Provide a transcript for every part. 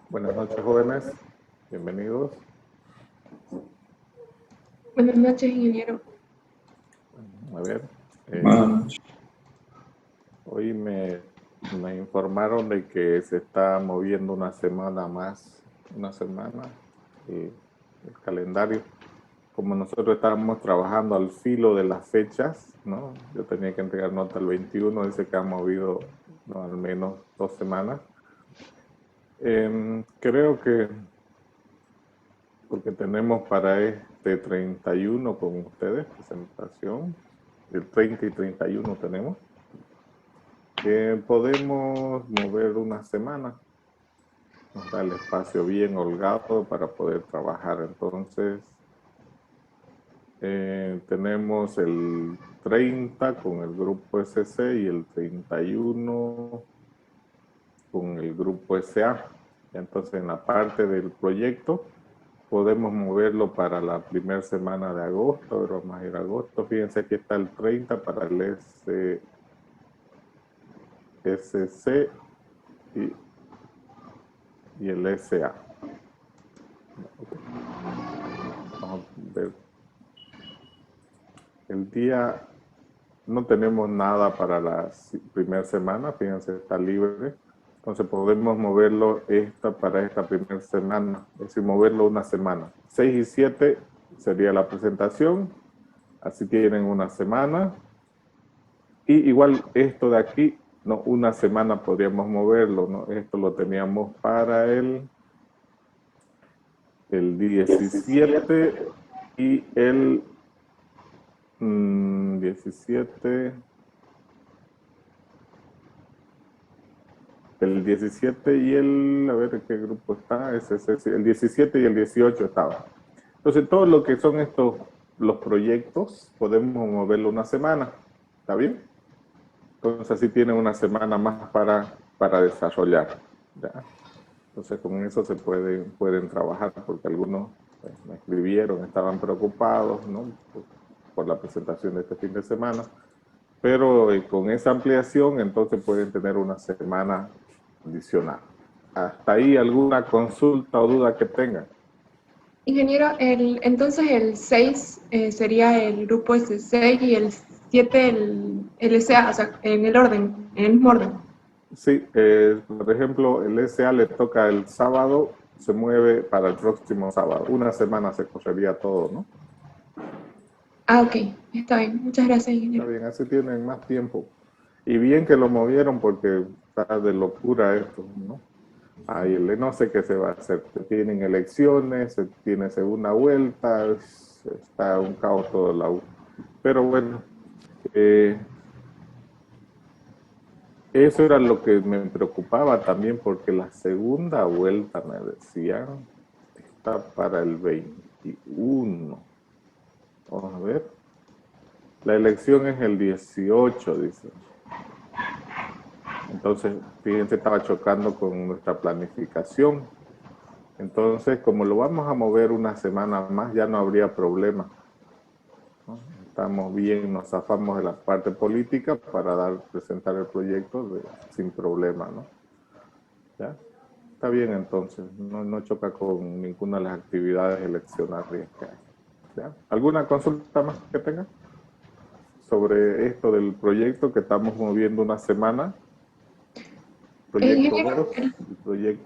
Buenas noches, jóvenes. Bienvenidos. Buenas noches, ingeniero. A ver, Buenas hoy me informaron de que se está moviendo una semana más, el calendario. Como nosotros estábamos trabajando al filo de las fechas, ¿no? Yo tenía que entregar nota el 21, dice que han movido no, al menos 2 semanas. Creo que porque tenemos para este 31 con ustedes, presentación, el 30 y 31 tenemos, podemos mover una semana, nos da el espacio bien holgado para poder trabajar. Entonces, tenemos el 30 con el grupo SC y el 31 con el grupo SA. Entonces, en la parte del proyecto, podemos moverlo para la primera semana de agosto, pero vamos a ir a agosto. Fíjense que está el 30 para el SC y el SA. Okay. Vamos a ver. El día, no tenemos nada para la primera semana, fíjense, está libre. Entonces podemos moverlo para esta primera semana, es decir, moverlo una semana. 6 y 7 sería la presentación, así tienen una semana. Y igual esto de aquí, no, una semana podríamos moverlo, ¿no? Esto lo teníamos para el 17 y el 17. El 17 y a ver qué grupo está, el 17 y el 18 estaba. Entonces, todo lo que son los proyectos, podemos moverlo una semana, ¿está bien? Entonces, así tienen una semana más para desarrollar, ¿ya? Entonces, con eso se pueden trabajar, porque algunos pues, me escribieron, estaban preocupados, ¿no? Por la presentación de este fin de semana. Pero con esa ampliación, entonces pueden tener una semana adicional. Hasta ahí, ¿alguna consulta o duda que tengan? Ingeniero, entonces el 6 sería el grupo S6 y el 7 el LSA, o sea, en el mismo orden. Sí, por ejemplo, el SA le toca el sábado, se mueve para el próximo sábado. Una semana se correría todo, ¿no? Ah, ok, está bien. Muchas gracias, ingeniero. Está bien, así tienen más tiempo. Y bien que lo movieron porque está de locura esto, ¿no? Ahí no sé qué se va a hacer. Se tienen elecciones, se tiene segunda vuelta, está un caos todo la U. Pero bueno, eso era lo que me preocupaba también, porque la segunda vuelta, me decían, está para el 21. Vamos a ver. La elección es el 18, dicen. Entonces, fíjense, estaba chocando con nuestra planificación. Entonces, como lo vamos a mover una semana más, ya no habría problema, ¿no? Estamos bien, nos zafamos de la parte política para presentar el proyecto sin problema, ¿no? ¿Ya? Está bien, entonces, no choca con ninguna de las actividades eleccionarias que hay. ¿Ya? ¿Alguna consulta más que tenga sobre esto del proyecto que estamos moviendo una semana? Proyecto Ingeniero,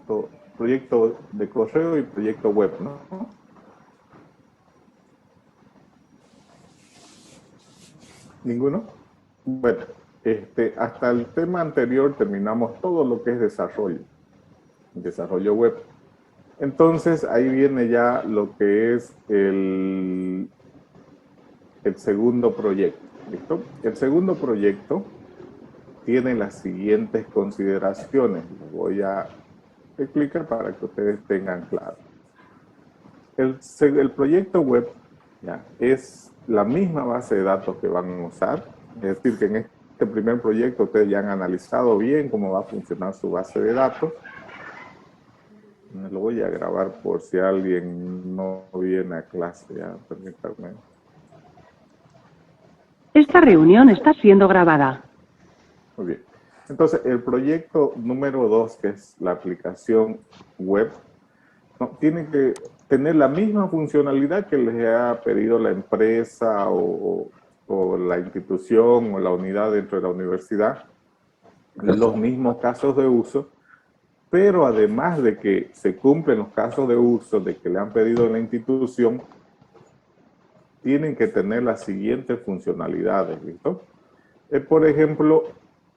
Word, proyecto de correo y proyecto web, ¿no? ¿Ninguno? Bueno, hasta el tema anterior terminamos todo lo que es desarrollo web. Entonces, ahí viene ya lo que es el segundo proyecto, ¿listo? El segundo proyecto tiene las siguientes consideraciones. Les voy a explicar para que ustedes tengan claro. El proyecto web ya, es la misma base de datos que van a usar. Es decir, que en este primer proyecto ustedes ya han analizado bien cómo va a funcionar su base de datos. Me lo voy a grabar por si alguien no viene a clase, ya, permítanme. Esta reunión está siendo grabada. Muy bien. Entonces, el proyecto número 2, que es la aplicación web, ¿no? Tiene que tener la misma funcionalidad que les ha pedido la empresa o la institución o la unidad dentro de la universidad, los mismos casos de uso, pero además de que se cumplen los casos de uso de que le han pedido en la institución, tienen que tener las siguientes funcionalidades, ¿listo? Por ejemplo,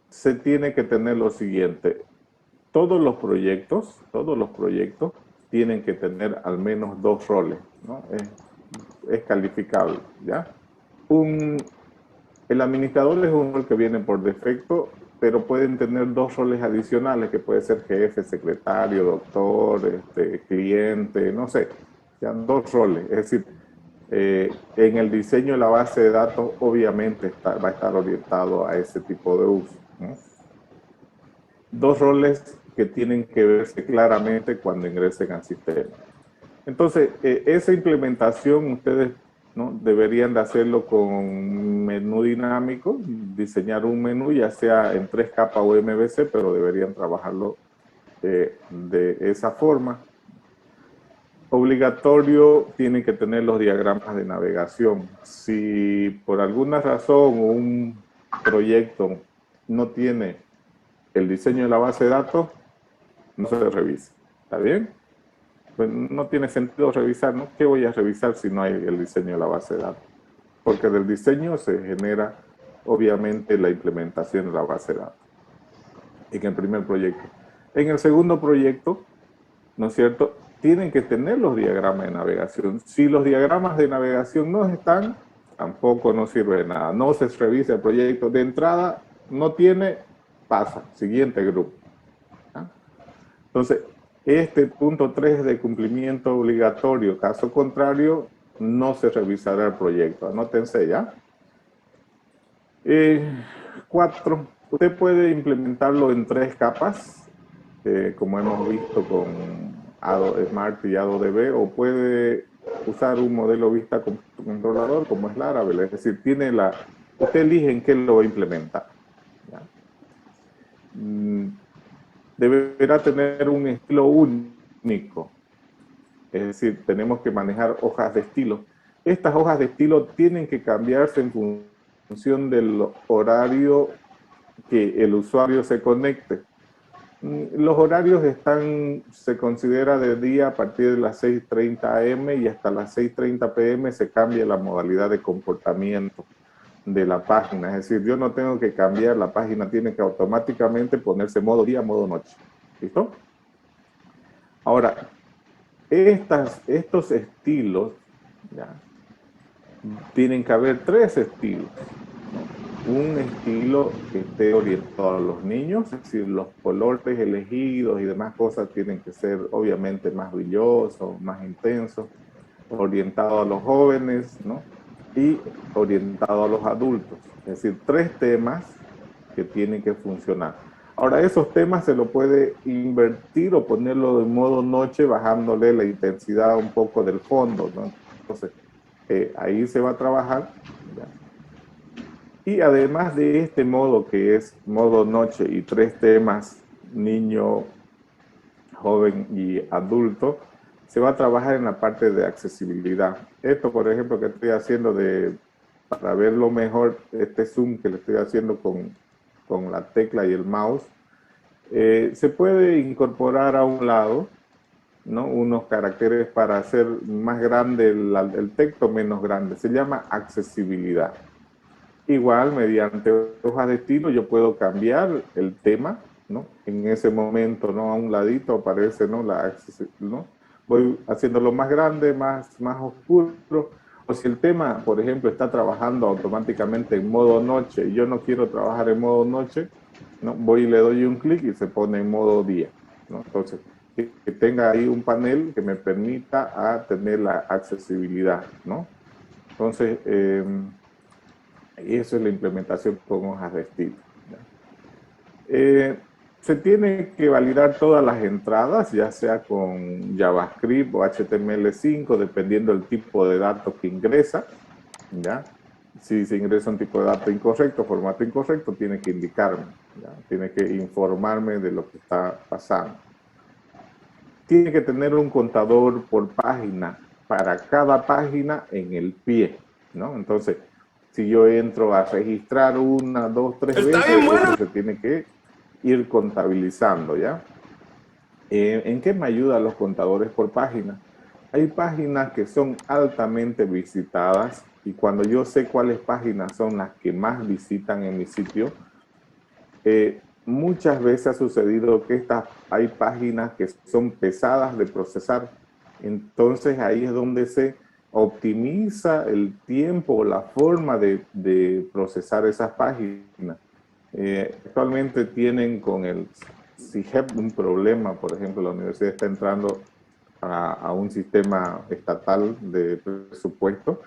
se tiene que tener lo siguiente: todos los proyectos tienen que tener al menos 2 roles, ¿no? Es calificable, ¿ya? El administrador es un rol que viene por defecto, pero pueden tener 2 roles adicionales, que puede ser jefe, secretario, doctor, cliente, no sé, sean 2 roles. Es decir, en el diseño de la base de datos obviamente va a estar orientado a ese tipo de uso, ¿no? 2 roles que tienen que verse claramente cuando ingresen al sistema. Entonces, esa implementación ustedes, ¿no?, deberían de hacerlo con menú dinámico, diseñar un menú ya sea en 3K o MVC, pero deberían trabajarlo de esa forma. Obligatorio, tienen que tener los diagramas de navegación. Si por alguna razón un proyecto no tiene el diseño de la base de datos, no se revisa. ¿Está bien? Pues no tiene sentido revisar, ¿no? ¿Qué voy a revisar si no hay el diseño de la base de datos? Porque del diseño se genera, obviamente, la implementación de la base de datos. En el primer proyecto. En el segundo proyecto, ¿no es cierto?, tienen que tener los diagramas de navegación. Si los diagramas de navegación no están, tampoco no sirve de nada. No se revisa el proyecto. De entrada, no tiene, pasa. Siguiente grupo. ¿Ah? Entonces, este punto 3 de cumplimiento obligatorio, caso contrario, no se revisará el proyecto. Anótense ya. 4. Usted puede implementarlo en 3 capas, como hemos visto con Smart y AdoDB, o puede usar un modelo vista controlador como es Laravel. Es decir, usted elige en qué lo va a implementar. ¿Ya? Deberá tener un estilo único. Es decir, tenemos que manejar hojas de estilo. Estas hojas de estilo tienen que cambiarse en función del horario que el usuario se conecte. Los horarios se considera de día a partir de las 6:30 am y hasta las 6:30 pm se cambia la modalidad de comportamiento de la página. Es decir, yo no tengo que cambiar, la página tiene que automáticamente ponerse modo día, modo noche. ¿Listo? Ahora, estos estilos, ¿ya?, tienen que haber 3 estilos, ¿no? Un estilo que esté orientado a los niños, es decir, los colores elegidos y demás cosas tienen que ser obviamente más brillosos, más intensos, orientado a los jóvenes, ¿no?, y orientado a los adultos. Es decir, 3 temas que tienen que funcionar. Ahora, esos temas se lo puede invertir o ponerlo en modo noche, bajándole la intensidad un poco del fondo, ¿no? Entonces, ahí se va a trabajar, ¿ya? Y además de este modo, que es modo noche y 3 temas, niño, joven y adulto, se va a trabajar en la parte de accesibilidad. Esto, por ejemplo, que estoy haciendo para verlo mejor, este zoom que le estoy haciendo con la tecla y el mouse, se puede incorporar a un lado, ¿no?, unos caracteres para hacer más grande el texto, menos grande. Se llama accesibilidad. Igual, mediante hojas de estilo, yo puedo cambiar el tema, ¿no? En ese momento, ¿no?, a un ladito aparece, ¿no?, ¿no? Voy haciéndolo más grande, más oscuro. O si el tema, por ejemplo, está trabajando automáticamente en modo noche y yo no quiero trabajar en modo noche, ¿no?, voy y le doy un clic y se pone en modo día, ¿no? Entonces, que tenga ahí un panel que me permita tener la accesibilidad, ¿no? Entonces, eso es la implementación con hojas de estilo. Se tiene que validar todas las entradas, ya sea con JavaScript o HTML5, dependiendo del tipo de datos que ingresa, ¿ya? si se ingresa un tipo de dato incorrecto, formato incorrecto, tiene que indicarme, ¿ya? Tiene que informarme de lo que está pasando. Tiene que tener un contador por página para cada página en el pie, ¿no? Entonces, si yo entro a registrar una, dos, tres veces, eso se tiene que ir contabilizando, ¿ya? ¿En qué me ayudan los contadores por página? Hay páginas que son altamente visitadas y cuando yo sé cuáles páginas son las que más visitan en mi sitio, muchas veces ha sucedido que hay páginas que son pesadas de procesar. Entonces ahí es donde se optimiza el tiempo, la forma de procesar esas páginas. Actualmente tienen con el CIGEP un problema, por ejemplo, la universidad está entrando a un sistema estatal de presupuesto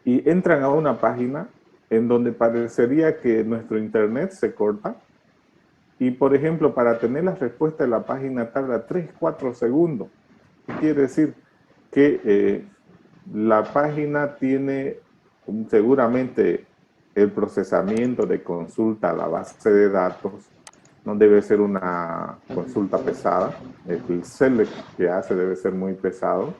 y entran a una página en donde parecería que nuestro internet se corta y, por ejemplo, para tener la respuesta de la página tarda 3, 4 segundos. ¿Qué quiere decir? Que la página tiene seguramente el procesamiento de consulta a la base de datos, no debe ser una consulta pesada, el select que hace debe ser muy pesado,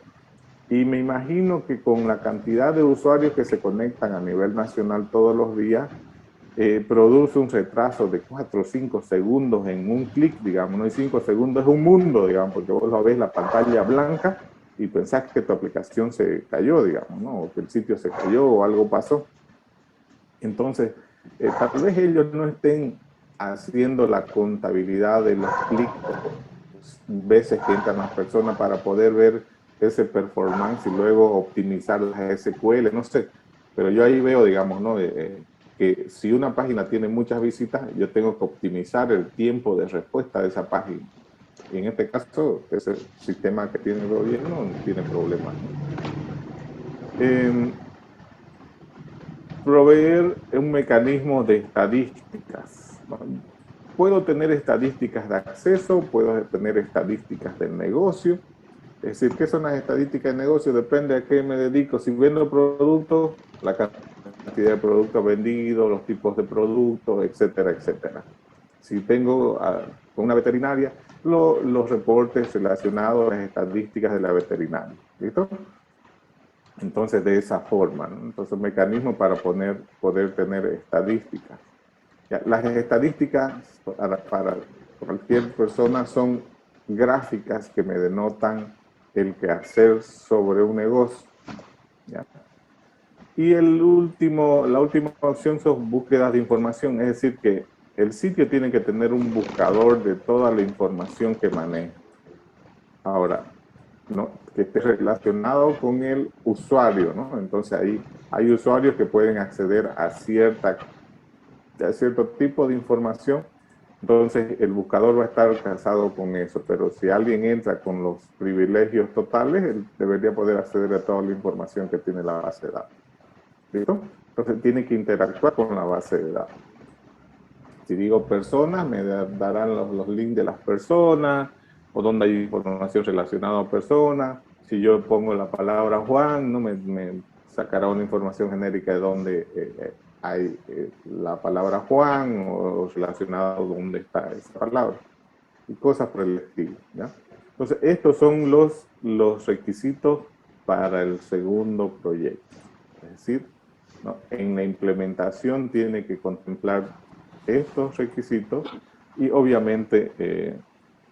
y me imagino que con la cantidad de usuarios que se conectan a nivel nacional todos los días, produce un retraso de 4 o 5 segundos en un clic, digamos, no hay 5 segundos, es un mundo, digamos, porque vos lo ves la pantalla blanca y pensás que tu aplicación se cayó, digamos, ¿no? O que el sitio se cayó o algo pasó. Entonces, tal vez ellos no estén haciendo la contabilidad de los clics veces que entran las personas para poder ver ese performance y luego optimizar las SQL, no sé. Pero yo ahí veo, digamos, ¿no? Que si una página tiene muchas visitas, yo tengo que optimizar el tiempo de respuesta de esa página. Y en este caso, ese sistema que tiene el gobierno no tiene problemas, ¿no? Proveer un mecanismo de estadísticas, ¿no? Puedo tener estadísticas de acceso, puedo tener estadísticas del negocio. Es decir, ¿qué son las estadísticas de negocio? Depende a qué me dedico. Si vendo productos, la cantidad de productos vendidos, los tipos de productos, etcétera, etcétera. Si tengo con una veterinaria, los reportes relacionados a las estadísticas de la veterinaria. ¿Listo? Entonces, de esa forma, ¿no? Entonces, un mecanismo para poder tener estadísticas. Ya, las estadísticas para cualquier persona son gráficas que me denotan el quehacer sobre un negocio, ¿ya? Y la última opción son búsquedas de información, es decir, que el sitio tiene que tener un buscador de toda la información que maneja. Ahora, ¿no? Que esté relacionado con el usuario, ¿no? Entonces ahí hay usuarios que pueden acceder a cierto tipo de información, entonces el buscador va a estar casado con eso, pero si alguien entra con los privilegios totales, él debería poder acceder a toda la información que tiene la base de datos. ¿Listo? Entonces tiene que interactuar con la base de datos. Si digo personas, me darán los links de las personas, o donde hay información relacionada a personas. Si yo pongo la palabra Juan, ¿no? me sacará una información genérica de donde hay la palabra Juan o relacionado a dónde está esa palabra. Y cosas por el estilo, ¿ya? Entonces, estos son los requisitos para el segundo proyecto. Es decir, ¿no? En la implementación tiene que contemplar estos requisitos y obviamente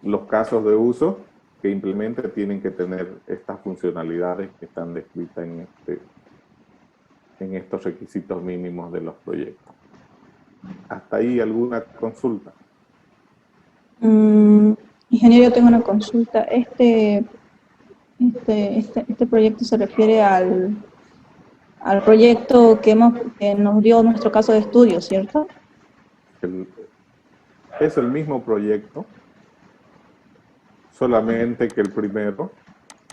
los casos de uso que implemente tienen que tener estas funcionalidades que están descritas en estos requisitos mínimos de los proyectos. ¿Hasta ahí alguna consulta? Ingeniero, yo tengo una consulta. Este proyecto se refiere al proyecto que nos dio nuestro caso de estudio, ¿cierto? Es el mismo proyecto, solamente que el primero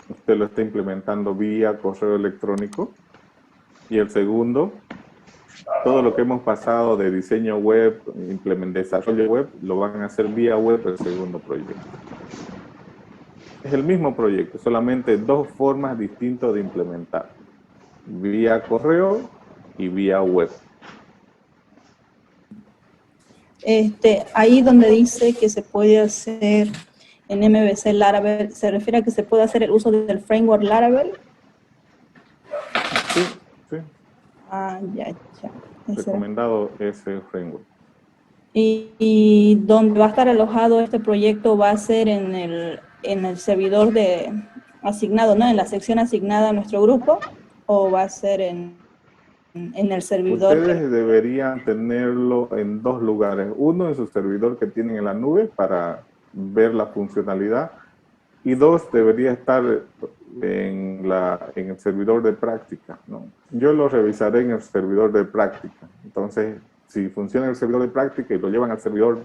usted lo está implementando vía correo electrónico y el segundo, todo lo que hemos pasado de diseño web, desarrollo web, lo van a hacer vía web el segundo proyecto. Es el mismo proyecto, solamente dos formas distintas de implementar. Vía correo y vía web. Ahí donde dice que se puede hacer en MVC Laravel, ¿se refiere a que se puede hacer el uso del framework Laravel? Sí, sí. Ah, ya. Recomendado ese framework. Y donde va a estar alojado este proyecto va a ser en el servidor asignado, ¿no? En la sección asignada a nuestro grupo, o va a ser en el servidor. Ustedes deberían tenerlo en dos lugares. Uno en su servidor que tienen en la nube para ver la funcionalidad. Y dos, debería estar en el servidor de práctica, ¿no? Yo lo revisaré en el servidor de práctica. Entonces, si funciona el servidor de práctica y lo llevan al servidor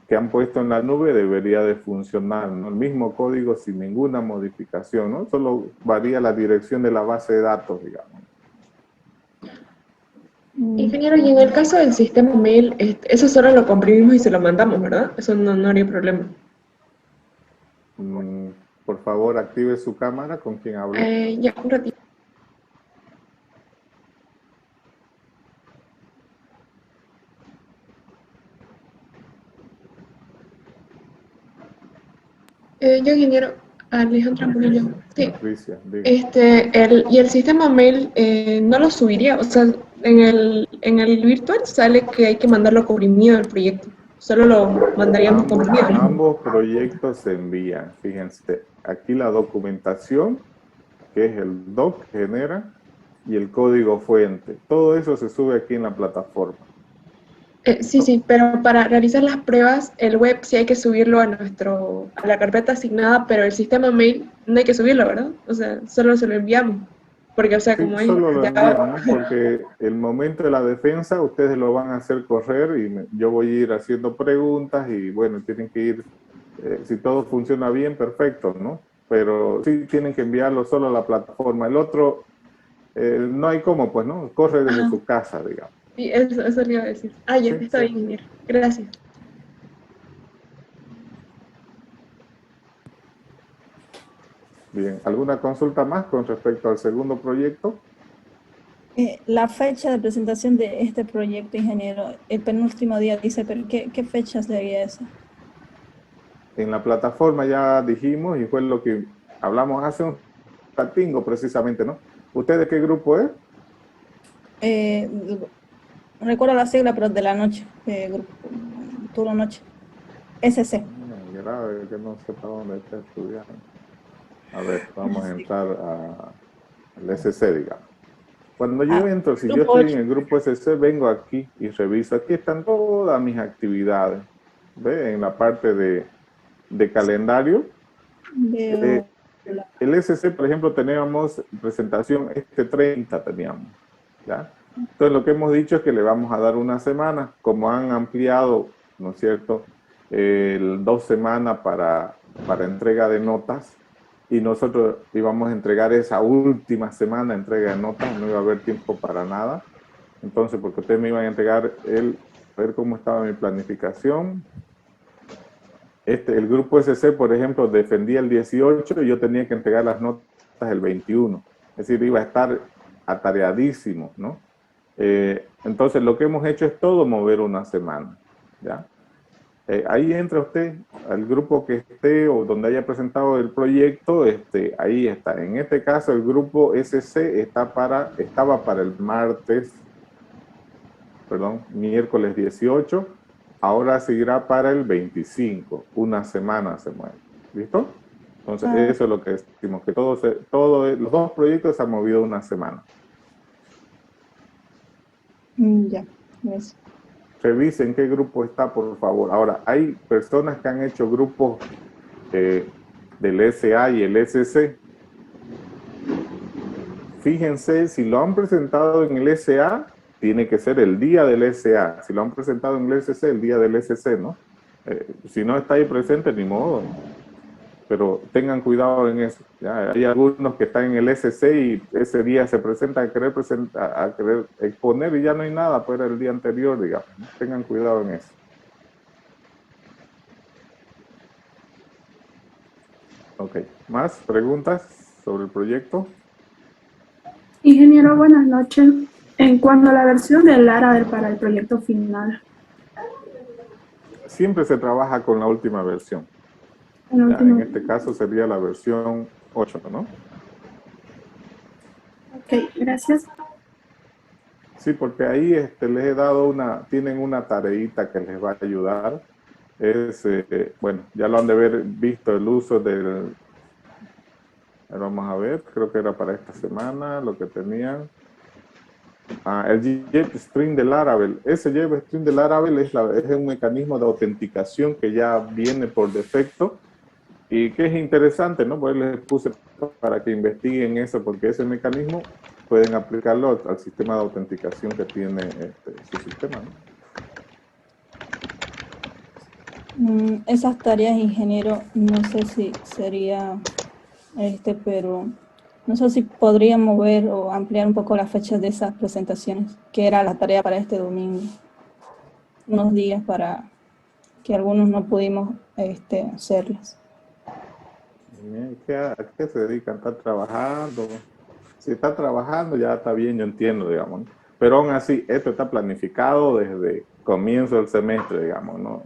que han puesto en la nube, debería de funcionar, ¿no? El mismo código sin ninguna modificación, ¿no? Solo varía la dirección de la base de datos, digamos. Ingeniero, y en el caso del sistema mail, eso solo lo comprimimos y se lo mandamos, ¿verdad? Eso no haría problema. Por favor, active su cámara. ¿Con quién hablo? Ya, un ratito. Yo, ingeniero Alejandra Murillo. Sí. Patricia, diga. Y el sistema mail no lo subiría, o sea, en el virtual sale que hay que mandarlo comprimido el proyecto. Solo lo mandaríamos comprimido. Ambos proyectos se envían. Fíjense, aquí la documentación, que es el doc que genera, y el código fuente. Todo eso se sube aquí en la plataforma. Sí, pero para realizar las pruebas, el web sí hay que subirlo a la carpeta asignada, pero el sistema mail no hay que subirlo, ¿verdad? O sea, solo se lo enviamos. Porque, o sea, Sí, como es solo lo de envían, ahora. ¿no? Porque el momento de la defensa, ustedes lo van a hacer correr y yo voy a ir haciendo preguntas y, bueno, tienen que ir, si todo funciona bien, perfecto, ¿no? Pero sí tienen que enviarlo solo a la plataforma. El otro, no hay cómo, pues, ¿no? Corre desde su casa, digamos. Sí, eso le iba a decir. Ah, ya, Sí, está bien, ingeniero. Gracias. Bien, ¿alguna consulta más con respecto al segundo proyecto? La fecha de presentación de este proyecto, ingeniero, el penúltimo día dice, pero ¿qué fecha sería esa? En la plataforma ya dijimos, y fue lo que hablamos hace un ratingo precisamente, ¿no? ¿Usted de qué grupo es? Recuerdo la sigla, pero de la noche, grupo, turno noche. SC. Grave que no sepa dónde está estudiando. A ver, vamos a entrar al SC, digamos. Cuando yo entro, si yo estoy en el grupo SC, vengo aquí y reviso. Aquí están todas mis actividades. ¿Ve? En la parte de calendario. Veo El SC, por ejemplo, teníamos presentación 30 teníamos. ¿Ya? Entonces, lo que hemos dicho es que le vamos a dar una semana. Como han ampliado, ¿no es cierto?, 2 semanas para entrega de notas, y nosotros íbamos a entregar esa última semana entrega de notas, no iba a haber tiempo para nada. Entonces, porque ustedes me iban a entregar a ver cómo estaba mi planificación. El grupo SC, por ejemplo, defendía el 18 y yo tenía que entregar las notas el 21. Es decir, iba a estar atareadísimo, ¿no? Entonces, lo que hemos hecho es todo mover una semana, ¿ya? Ahí entra usted al grupo que esté o donde haya presentado el proyecto, ahí está. En este caso, el grupo SC estaba para el miércoles 18, ahora seguirá para el 25, una semana se mueve. ¿Listo? Entonces, eso es lo que decimos, que los dos proyectos se han movido una semana. Ya, gracias. Revisen qué grupo está, por favor. Ahora, hay personas que han hecho grupos del SA y el SC. Fíjense, si lo han presentado en el SA, tiene que ser el día del SA. Si lo han presentado en el SC, el día del SC, ¿no? Si no está ahí presente, ni modo. Pero tengan cuidado en eso. ¿Ya? Hay algunos que están en el SC y ese día se presentan a querer exponer y ya no hay nada, pues era el día anterior, digamos. Tengan cuidado en eso. Ok, ¿más preguntas sobre el proyecto? Ingeniero, buenas noches. En cuanto a la versión del Laravel para el proyecto final. Siempre se trabaja con la última versión. En este caso sería la versión 8, ¿no? Ok, gracias. Sí, porque ahí les he dado tienen una tareita que les va a ayudar. Bueno, ya lo han de haber visto el uso del, vamos a ver, creo que era para esta semana lo que tenían. El JetString de Laravel. Ese JetString de Laravel es un mecanismo de autenticación que ya viene por defecto y que es interesante, ¿no? Pues les puse para que investiguen eso, porque ese mecanismo pueden aplicarlo al sistema de autenticación que tiene su sistema, ¿no? Esas tareas, ingeniero, no sé si sería, pero no sé si podría mover o ampliar un poco las fechas de esas presentaciones, que era la tarea para este domingo. Unos días para que algunos no pudimos hacerlas. ¿A qué se dedican? ¿Están trabajando? Si está trabajando ya está bien, yo entiendo, digamos, ¿no? Pero aún así, esto está planificado desde comienzo del semestre, digamos, ¿no?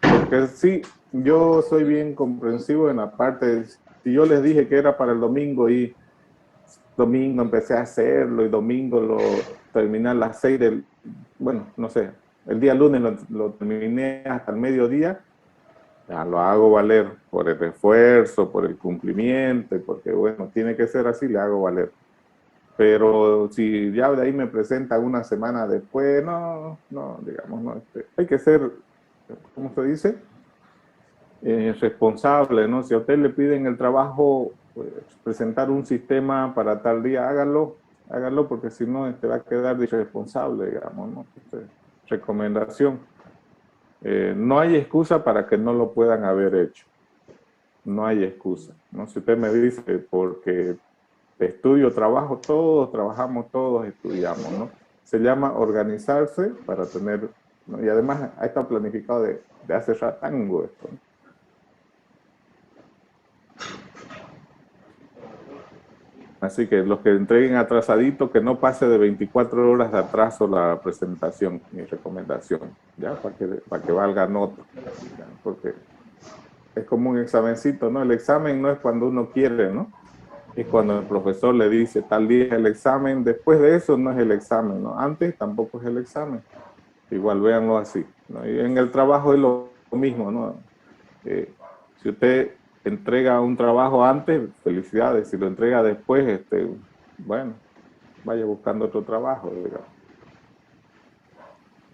Porque sí, yo soy bien comprensivo en la parte, si yo les dije que era para el domingo y domingo empecé a hacerlo y domingo lo terminé a las 6 del, bueno, no sé, el día lunes lo terminé hasta el mediodía, ya lo hago valer por el esfuerzo, por el cumplimiento, porque bueno, tiene que ser así, le hago valer. Pero si ya de ahí me presenta una semana después, no, digamos, no, hay que ser, ¿cómo se dice? Responsable, ¿no? Si a usted le piden el trabajo, pues, presentar un sistema para tal día, hágalo porque si no, va a quedar irresponsable, digamos, ¿no? Recomendación. No hay excusa para que no lo puedan haber hecho. No hay excusa, ¿no? Si usted me dice, porque estudio, trabajo, todos trabajamos, todos estudiamos, ¿no? Se llama organizarse para tener, ¿no? Y además ha estado planificado de hace ratango esto, ¿no? Así que los que entreguen atrasadito, que no pase de 24 horas de atraso la presentación, mi recomendación, ¿ya? Para que valga nota, ¿ya? Porque es como un examencito, ¿no? El examen no es cuando uno quiere, ¿no? Es cuando el profesor le dice tal día es el examen, después de eso no es el examen, ¿no? Antes tampoco es el examen. Igual véanlo así, ¿no? Y en el trabajo es lo mismo, ¿no? Si usted entrega un trabajo antes, felicidades. Si lo entrega después, bueno, vaya buscando otro trabajo, digamos.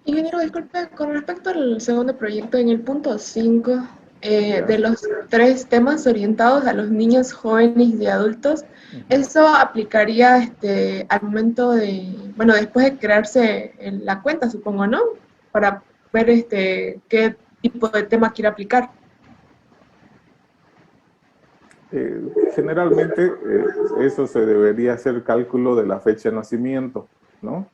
Ingeniero, disculpe, con respecto al segundo proyecto, en el punto 5, de los 3 temas orientados a los niños, jóvenes y adultos, eso aplicaría al momento de, bueno, después de crearse la cuenta, supongo, ¿no? Para ver qué tipo de tema quiere aplicar. Generalmente eso se debería hacer cálculo de la fecha de nacimiento, ¿no?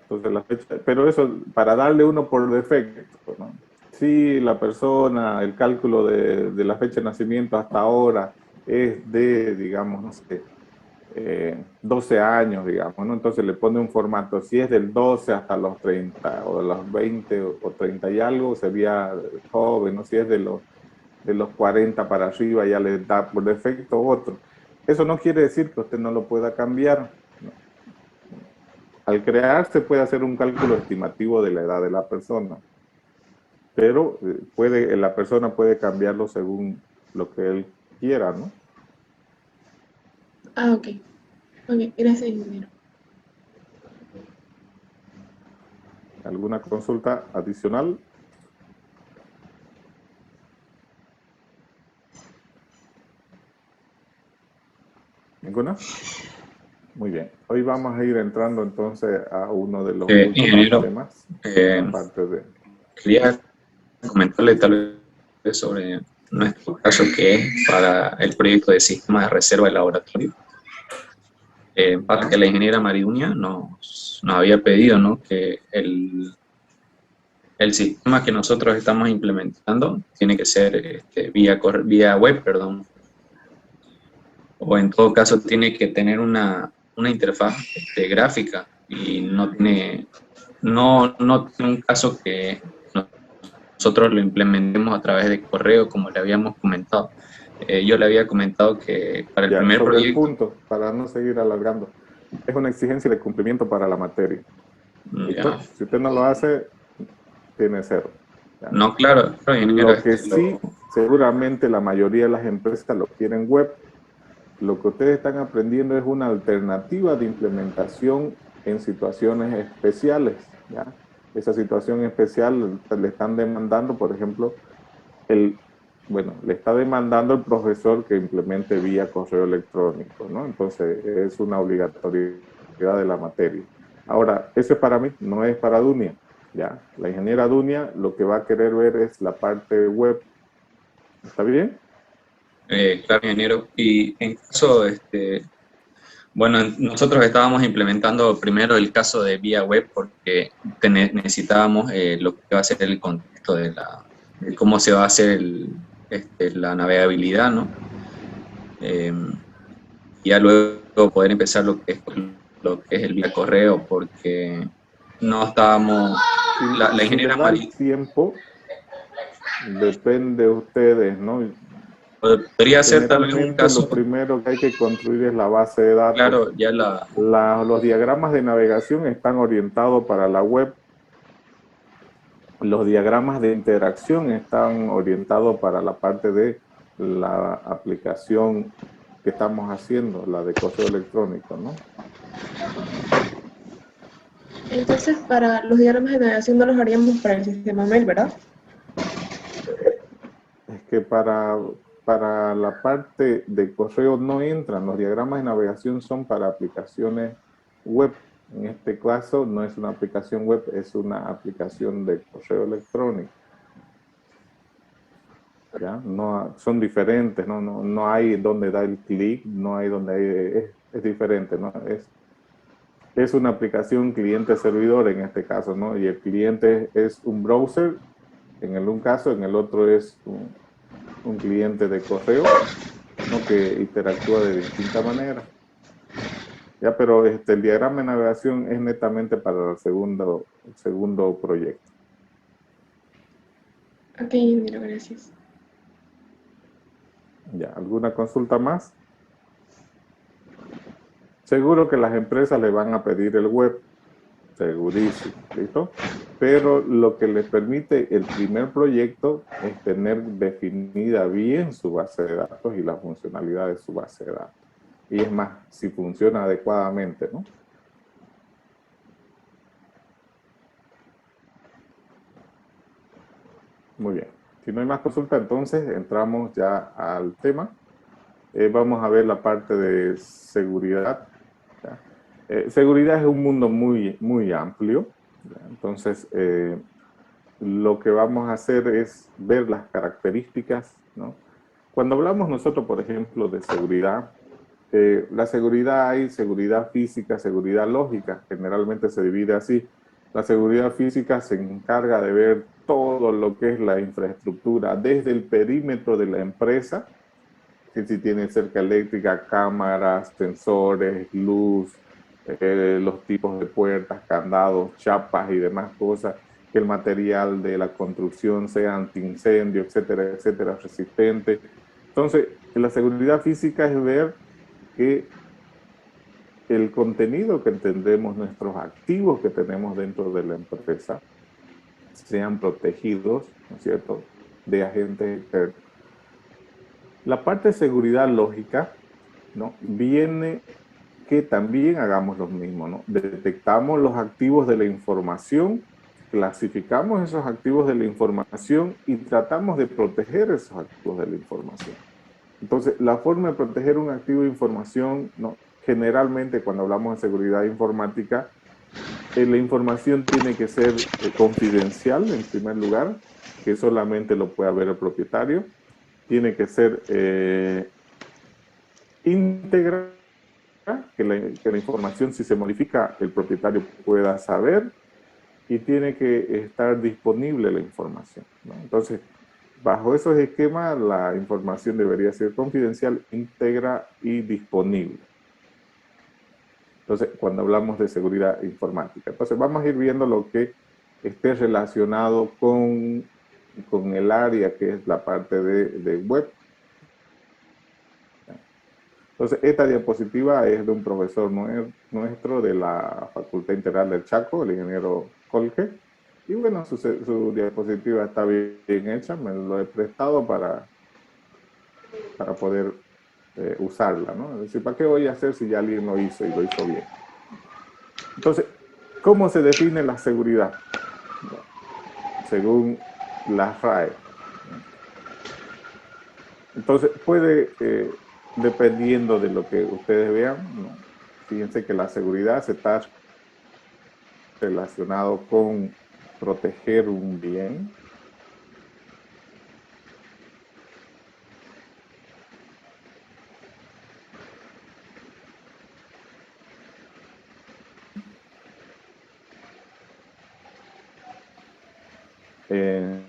Entonces la fecha, pero eso para darle uno por defecto, ¿no? Si la persona, el cálculo de la fecha de nacimiento hasta ahora es de, digamos, no sé, 12 años, digamos, ¿no? Entonces le pone un formato, si es del 12 hasta los 30 o de los 20 o 30 y algo, sería joven, ¿no? Si es de los 40 para arriba, ya le da por defecto otro. Eso no quiere decir que usted no lo pueda cambiar, ¿no? Al crear se puede hacer un cálculo estimativo de la edad de la persona, pero la persona puede cambiarlo según lo que él quiera, ¿no? Ah, ok. Ok, gracias, ingeniero. ¿Alguna consulta adicional? ¿Ninguna? Muy bien. Hoy vamos a ir entrando entonces a uno de los últimos temas. Aparte de... Quería comentarle tal vez sobre nuestro caso, que es para el proyecto de sistema de reserva de laboratorio. Para que la ingeniera Mariduña nos había pedido, ¿no?, que el sistema que nosotros estamos implementando tiene que ser vía web, perdón, o en todo caso tiene que tener una interfaz gráfica y no tiene un caso que nosotros lo implementemos a través de correo, como le habíamos comentado. Yo le había comentado que para el Ya, primer sobre el proyecto, punto, para no seguir alargando, es una exigencia de cumplimiento para la materia. ya, ¿Listo? Si usted no lo hace, tiene 0. ¿Ya? no, claro, claro, ingeniero, Lo que sí, seguramente la mayoría de las empresas lo quieren web. Lo que ustedes están aprendiendo es una alternativa de implementación en situaciones especiales. ¿Ya? Esa situación especial le están demandando, por ejemplo, le está demandando el profesor que implemente vía correo electrónico, ¿no? Entonces, es una obligatoriedad de la materia. Ahora, eso es para mí, no es para Dunia, ¿ya? La ingeniera Dunia lo que va a querer ver es la parte web. ¿Está bien? claro, ingeniero. Y en caso, bueno, nosotros estábamos implementando primero el caso de vía web porque necesitábamos lo que va a ser el contexto de cómo se va a hacer la navegabilidad, ¿no? Y ya luego poder empezar lo que es el vía correo, porque no estábamos, la Si ingeniera les da el Mari, tiempo, depende de ustedes, ¿no? podría ser tal vez un Generalmente lo caso, primero que hay que construir es la base de datos. claro, ya Los diagramas de navegación están orientados para la web. Los diagramas de interacción están orientados para la parte de la aplicación que estamos haciendo, la de correo electrónico, ¿no? Entonces, para los diagramas de navegación no los haríamos para el sistema mail, ¿verdad? Es que para la parte de correo no entran. Los diagramas de navegación son para aplicaciones web. En este caso no es una aplicación web, es una aplicación de correo electrónico. ¿Ya? No, son diferentes, no hay donde da el clic, no hay donde hay, es diferente, ¿no? Es una aplicación cliente-servidor en este caso, ¿no? Y el cliente es un browser, un caso, en el otro es un cliente de correo, ¿no? Que interactúa de distinta manera. Ya, pero el diagrama de navegación es netamente para el segundo proyecto. Ok, ingeniero, gracias. Ya, ¿alguna consulta más? Seguro que las empresas le van a pedir el web, segurísimo, ¿listo? Pero lo que les permite el primer proyecto es tener definida bien su base de datos y la funcionalidad de su base de datos. Y es más, si funciona adecuadamente, ¿no? Muy bien. Si no hay más consulta, entonces entramos ya al tema. Vamos a ver la parte de seguridad. Seguridad es un mundo muy, muy amplio. ¿Ya? Entonces, lo que vamos a hacer es ver las características, ¿no? Cuando hablamos nosotros, por ejemplo, de seguridad, la seguridad hay seguridad física, seguridad lógica, generalmente se divide así. La seguridad física se encarga de ver todo lo que es la infraestructura, desde el perímetro de la empresa, que si tiene cerca eléctrica, cámaras, sensores, luz, los tipos de puertas, candados, chapas y demás cosas, que el material de la construcción sea antiincendio, etcétera, etcétera, resistente. Entonces, la seguridad física es ver que el contenido que entendemos, nuestros activos que tenemos dentro de la empresa, sean protegidos, ¿no es cierto?, de agentes externos. La parte de seguridad lógica, ¿no?, viene que también hagamos lo mismo, ¿no? Detectamos los activos de la información, clasificamos esos activos de la información y tratamos de proteger esos activos de la información. Entonces, la forma de proteger un activo de información, ¿no?, generalmente cuando hablamos de seguridad informática, la información tiene que ser confidencial en primer lugar, que solamente lo puede ver el propietario. Tiene que ser íntegra, que la información, si se modifica, el propietario pueda saber, y tiene que estar disponible la información, ¿no? Entonces, bajo esos esquemas, la información debería ser confidencial, íntegra y disponible. Entonces, cuando hablamos de seguridad informática. Entonces, vamos a ir viendo lo que esté relacionado con el área que es la parte de web. Entonces, esta diapositiva es de un profesor nuestro de la Facultad Integral del Chaco, el ingeniero Colque. Y bueno, su diapositiva está bien hecha, me lo he prestado para poder usarla, ¿no? Es decir, ¿para qué voy a hacer si ya alguien lo hizo y lo hizo bien? Entonces, ¿cómo se define la seguridad? Según la RAE. Entonces, puede, dependiendo de lo que ustedes vean, ¿no? Fíjense que la seguridad se está relacionado con proteger un bien, eh,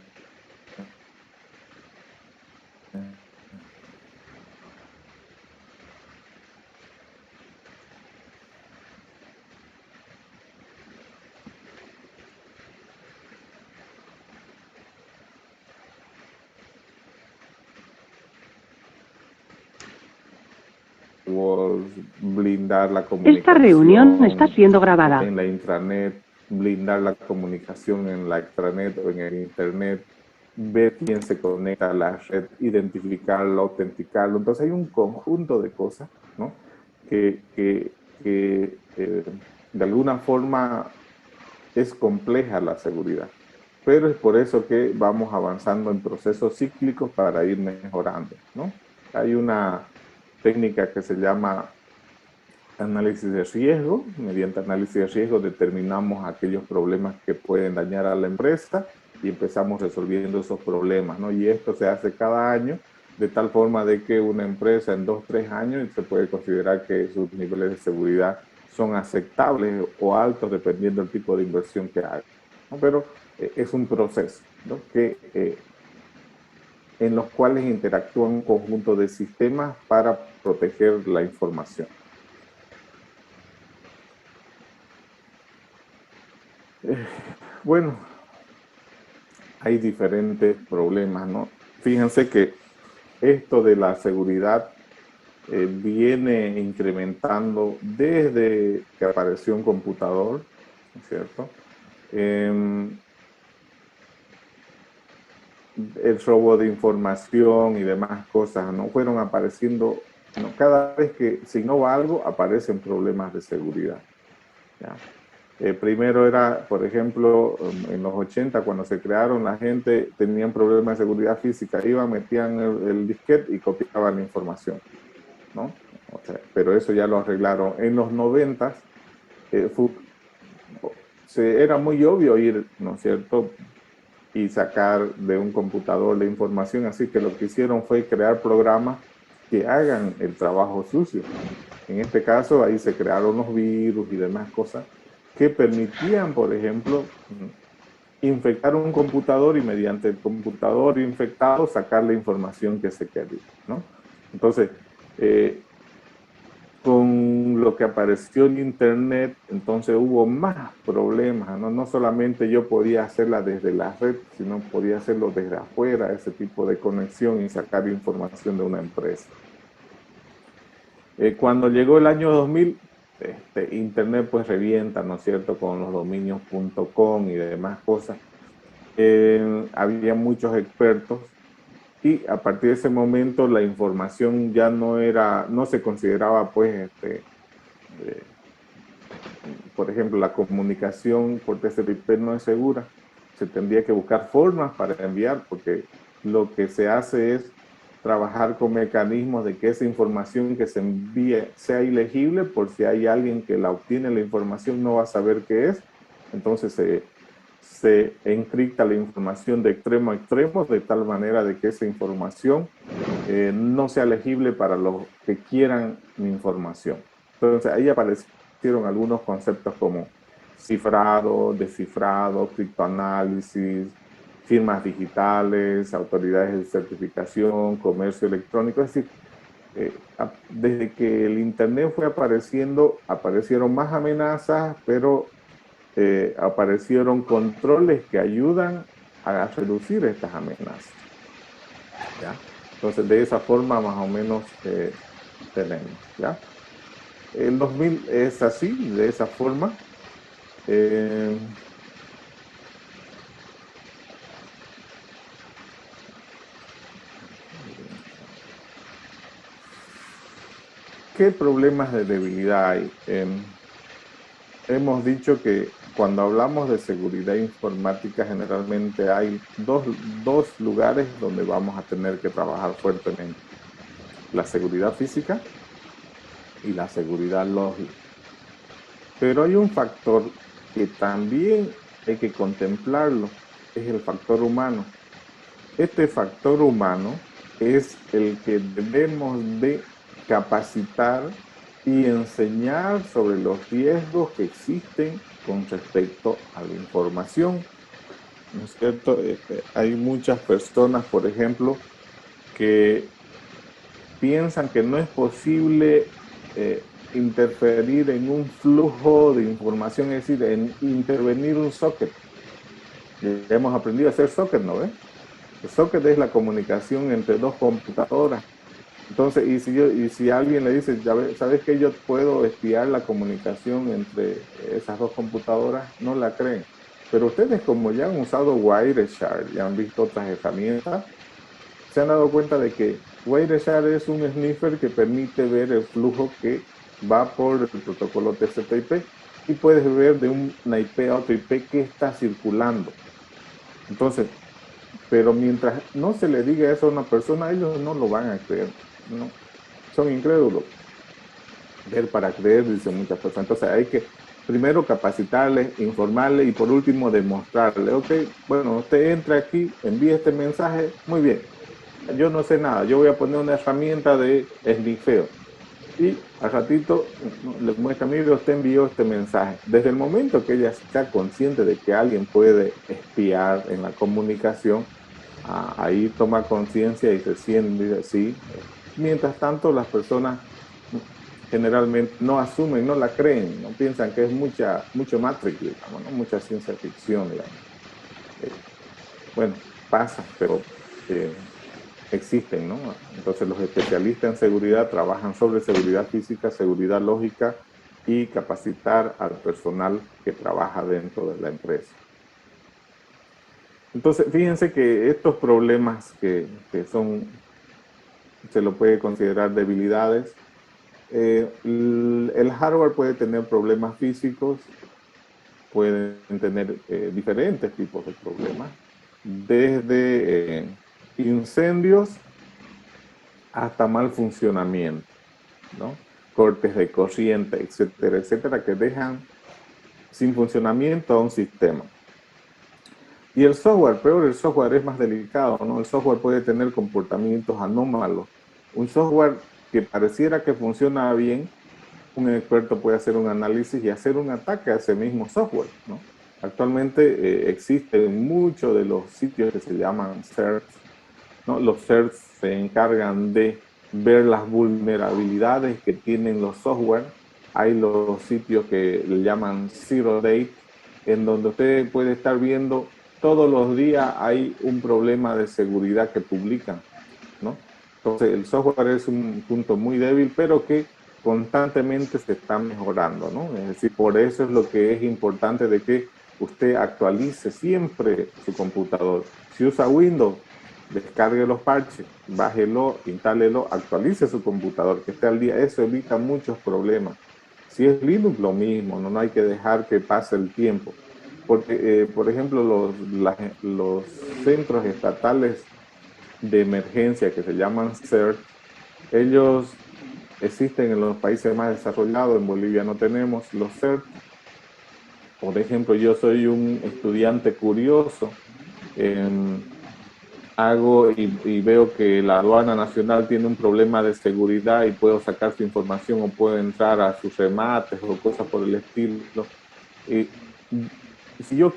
blindar la comunicación. Esta reunión está siendo grabada. En la intranet, blindar la comunicación en la extranet o en el internet, ver quién se conecta a la red, identificarlo, autenticarlo. Entonces hay un conjunto de cosas, ¿no? que de alguna forma es compleja la seguridad. Pero es por eso que vamos avanzando en procesos cíclicos para ir mejorando, ¿no? Hay una técnica que se llama análisis de riesgo. Mediante análisis de riesgo determinamos aquellos problemas que pueden dañar a la empresa y empezamos resolviendo esos problemas, ¿no? Y esto se hace cada año, de tal forma de que una empresa en 2 o 3 años se puede considerar que sus niveles de seguridad son aceptables o altos dependiendo del tipo de inversión que haga, ¿no? Pero es un proceso, ¿no? En los cuales interactúan un conjunto de sistemas para proteger la información. Bueno, hay diferentes problemas, ¿no? Fíjense que esto de la seguridad viene incrementando desde que apareció un computador, ¿no es cierto? El robo de información y demás cosas, ¿no? Fueron apareciendo, ¿no? Cada vez que se innova algo, aparecen problemas de seguridad, ¿ya? Primero era, por ejemplo, en los 80, cuando se crearon, la gente tenía problemas de seguridad física, iban, metían el disquete y copiaban la información, ¿no? O sea, pero eso ya lo arreglaron. En los 90 era muy obvio ir, ¿no es cierto?, y sacar de un computador la información, así que lo que hicieron fue crear programas que hagan el trabajo sucio. En este caso, ahí se crearon los virus y demás cosas que permitían, por ejemplo, infectar un computador y mediante el computador infectado sacar la información que se quería, ¿no? Entonces, con lo que apareció en Internet, entonces hubo más problemas, ¿no? No solamente yo podía hacerla desde la red, sino podía hacerlo desde afuera, ese tipo de conexión y sacar información de una empresa. Cuando llegó el año 2000, Internet pues revienta, ¿no es cierto?, con los dominios .com y demás cosas. Había muchos expertos y a partir de ese momento la información ya no se consideraba pues, por ejemplo, la comunicación por TCP/IP no es segura. Se tendría que buscar formas para enviar, porque lo que se hace es trabajar con mecanismos de que esa información que se envíe sea ilegible, por si hay alguien que la obtiene la información no va a saber qué es. Entonces se encripta la información de extremo a extremo, de tal manera de que esa información no sea legible para los que quieran la información. Entonces ahí aparecieron algunos conceptos como cifrado, descifrado, criptoanálisis, firmas digitales, autoridades de certificación, comercio electrónico. Es decir, desde que el Internet fue apareciendo, aparecieron más amenazas, pero aparecieron controles que ayudan a reducir estas amenazas, ¿ya? Entonces, de esa forma más o menos tenemos, ¿ya? El 2000 es así, de esa forma. ¿Qué problemas de debilidad hay? Hemos dicho que cuando hablamos de seguridad informática, generalmente hay dos lugares donde vamos a tener que trabajar fuertemente: la seguridad física y la seguridad lógica. Pero hay un factor que también hay que contemplarlo, es el factor humano. Este factor humano es el que debemos de capacitar y enseñar sobre los riesgos que existen con respecto a la información, ¿no es cierto? Hay muchas personas, por ejemplo, que piensan que no es posible interferir en un flujo de información, es decir, en intervenir un socket. Ya hemos aprendido a hacer socket, ¿no ves? El socket es la comunicación entre dos computadoras. Entonces, y si alguien le dice, ¿sabes que yo puedo espiar la comunicación entre esas dos computadoras? No la creen. Pero ustedes, como ya han usado Wireshark y han visto otras herramientas, se han dado cuenta de que Wireshark es un sniffer que permite ver el flujo que va por el protocolo TCP/IP y puedes ver de una IP a otra IP que está circulando. Entonces, pero mientras no se le diga eso a una persona, ellos no lo van a creer, ¿no? Son incrédulos. Ver para creer, dicen muchas personas. Entonces hay que primero capacitarle, informarle y por último demostrarle, ok, bueno, usted entra aquí, envía este mensaje, muy bien, yo no sé nada, yo voy a poner una herramienta de esnifeo y al ratito le muestra, mire, usted envió este mensaje. Desde el momento que ella está consciente de que alguien puede espiar en la comunicación, ahí toma conciencia y se siente así. Mientras tanto, las personas generalmente no asumen, no la creen, no piensan que es mucho Matrix, digamos, ¿no? Mucha ciencia ficción, digamos. Bueno, pasa, pero existen, ¿no? Entonces los especialistas en seguridad trabajan sobre seguridad física, seguridad lógica y capacitar al personal que trabaja dentro de la empresa. Entonces, fíjense que estos problemas que se lo puede considerar debilidades, el hardware puede tener problemas físicos, pueden tener diferentes tipos de problemas, desde incendios hasta mal funcionamiento, ¿no? Cortes de corriente, etcétera, etcétera, que dejan sin funcionamiento a un sistema. Y el software, peor, el software es más delicado, ¿no? El software puede tener comportamientos anómalos. Un software que pareciera que funciona bien, un experto puede hacer un análisis y hacer un ataque a ese mismo software, ¿no? Actualmente existen muchos de los sitios que se llaman CERTs, ¿no? Los CERTs se encargan de ver las vulnerabilidades que tienen los software. Hay los sitios que le llaman Zero Day, en donde usted puede estar viendo todos los días hay un problema de seguridad que publican, ¿no? Entonces el software es un punto muy débil, pero que constantemente se está mejorando, ¿no? Es decir, por eso es lo que es importante de que usted actualice siempre su computador. Si usa Windows, descargue los parches, bájelo, instálelo, actualice su computador, que esté al día. Eso evita muchos problemas. Si es Linux, lo mismo, no hay que dejar que pase el tiempo. Porque, por ejemplo, los centros estatales de emergencia que se llaman CERT, ellos existen en los países más desarrollados. En Bolivia no tenemos los CERT. Por ejemplo, yo soy un estudiante curioso, hago y veo que la aduana nacional tiene un problema de seguridad y puedo sacar su información o puedo entrar a sus remates o cosas por el estilo. Y si yo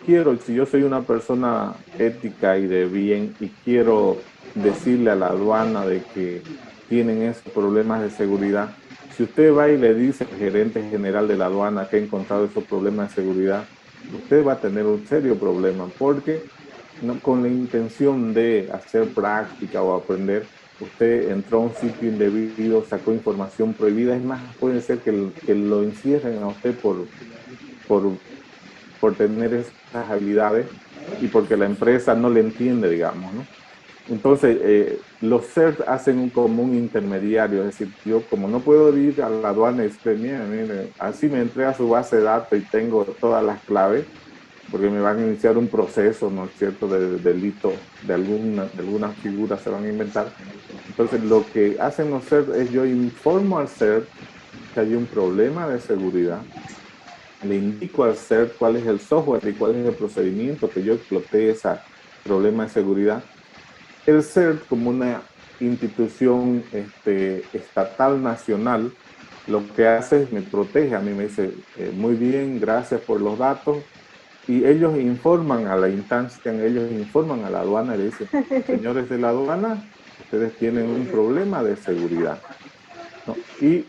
soy una persona ética y de bien y quiero decirle a la aduana de que tienen esos problemas de seguridad. Si usted va y le dice al gerente general de la aduana que ha encontrado esos problemas de seguridad, usted va a tener un serio problema porque no, con la intención de hacer práctica o aprender, usted entró a un sitio indebido, sacó información prohibida. Es más, puede ser que lo encierren a usted por, por tener esas habilidades y porque la empresa no le entiende, digamos, ¿no? Entonces, los CERT hacen como un intermediario, es decir, yo como no puedo ir a la aduana y decir, mire, así me entré a su base de datos y tengo todas las claves, porque me van a iniciar un proceso, ¿no es cierto?, de delito, de alguna figura se van a inventar. Entonces, lo que hacen los CERT es yo informo al CERT que hay un problema de seguridad, le indico al CERT cuál es el software y cuál es el procedimiento que yo exploté ese problema de seguridad. El CERT, como una institución estatal nacional, lo que hace es me protege. A mí me dice, muy bien, gracias por los datos. Y ellos informan a la instancia, ellos informan a la aduana y le dicen, señores de la aduana, ustedes tienen un problema de seguridad, ¿no? Y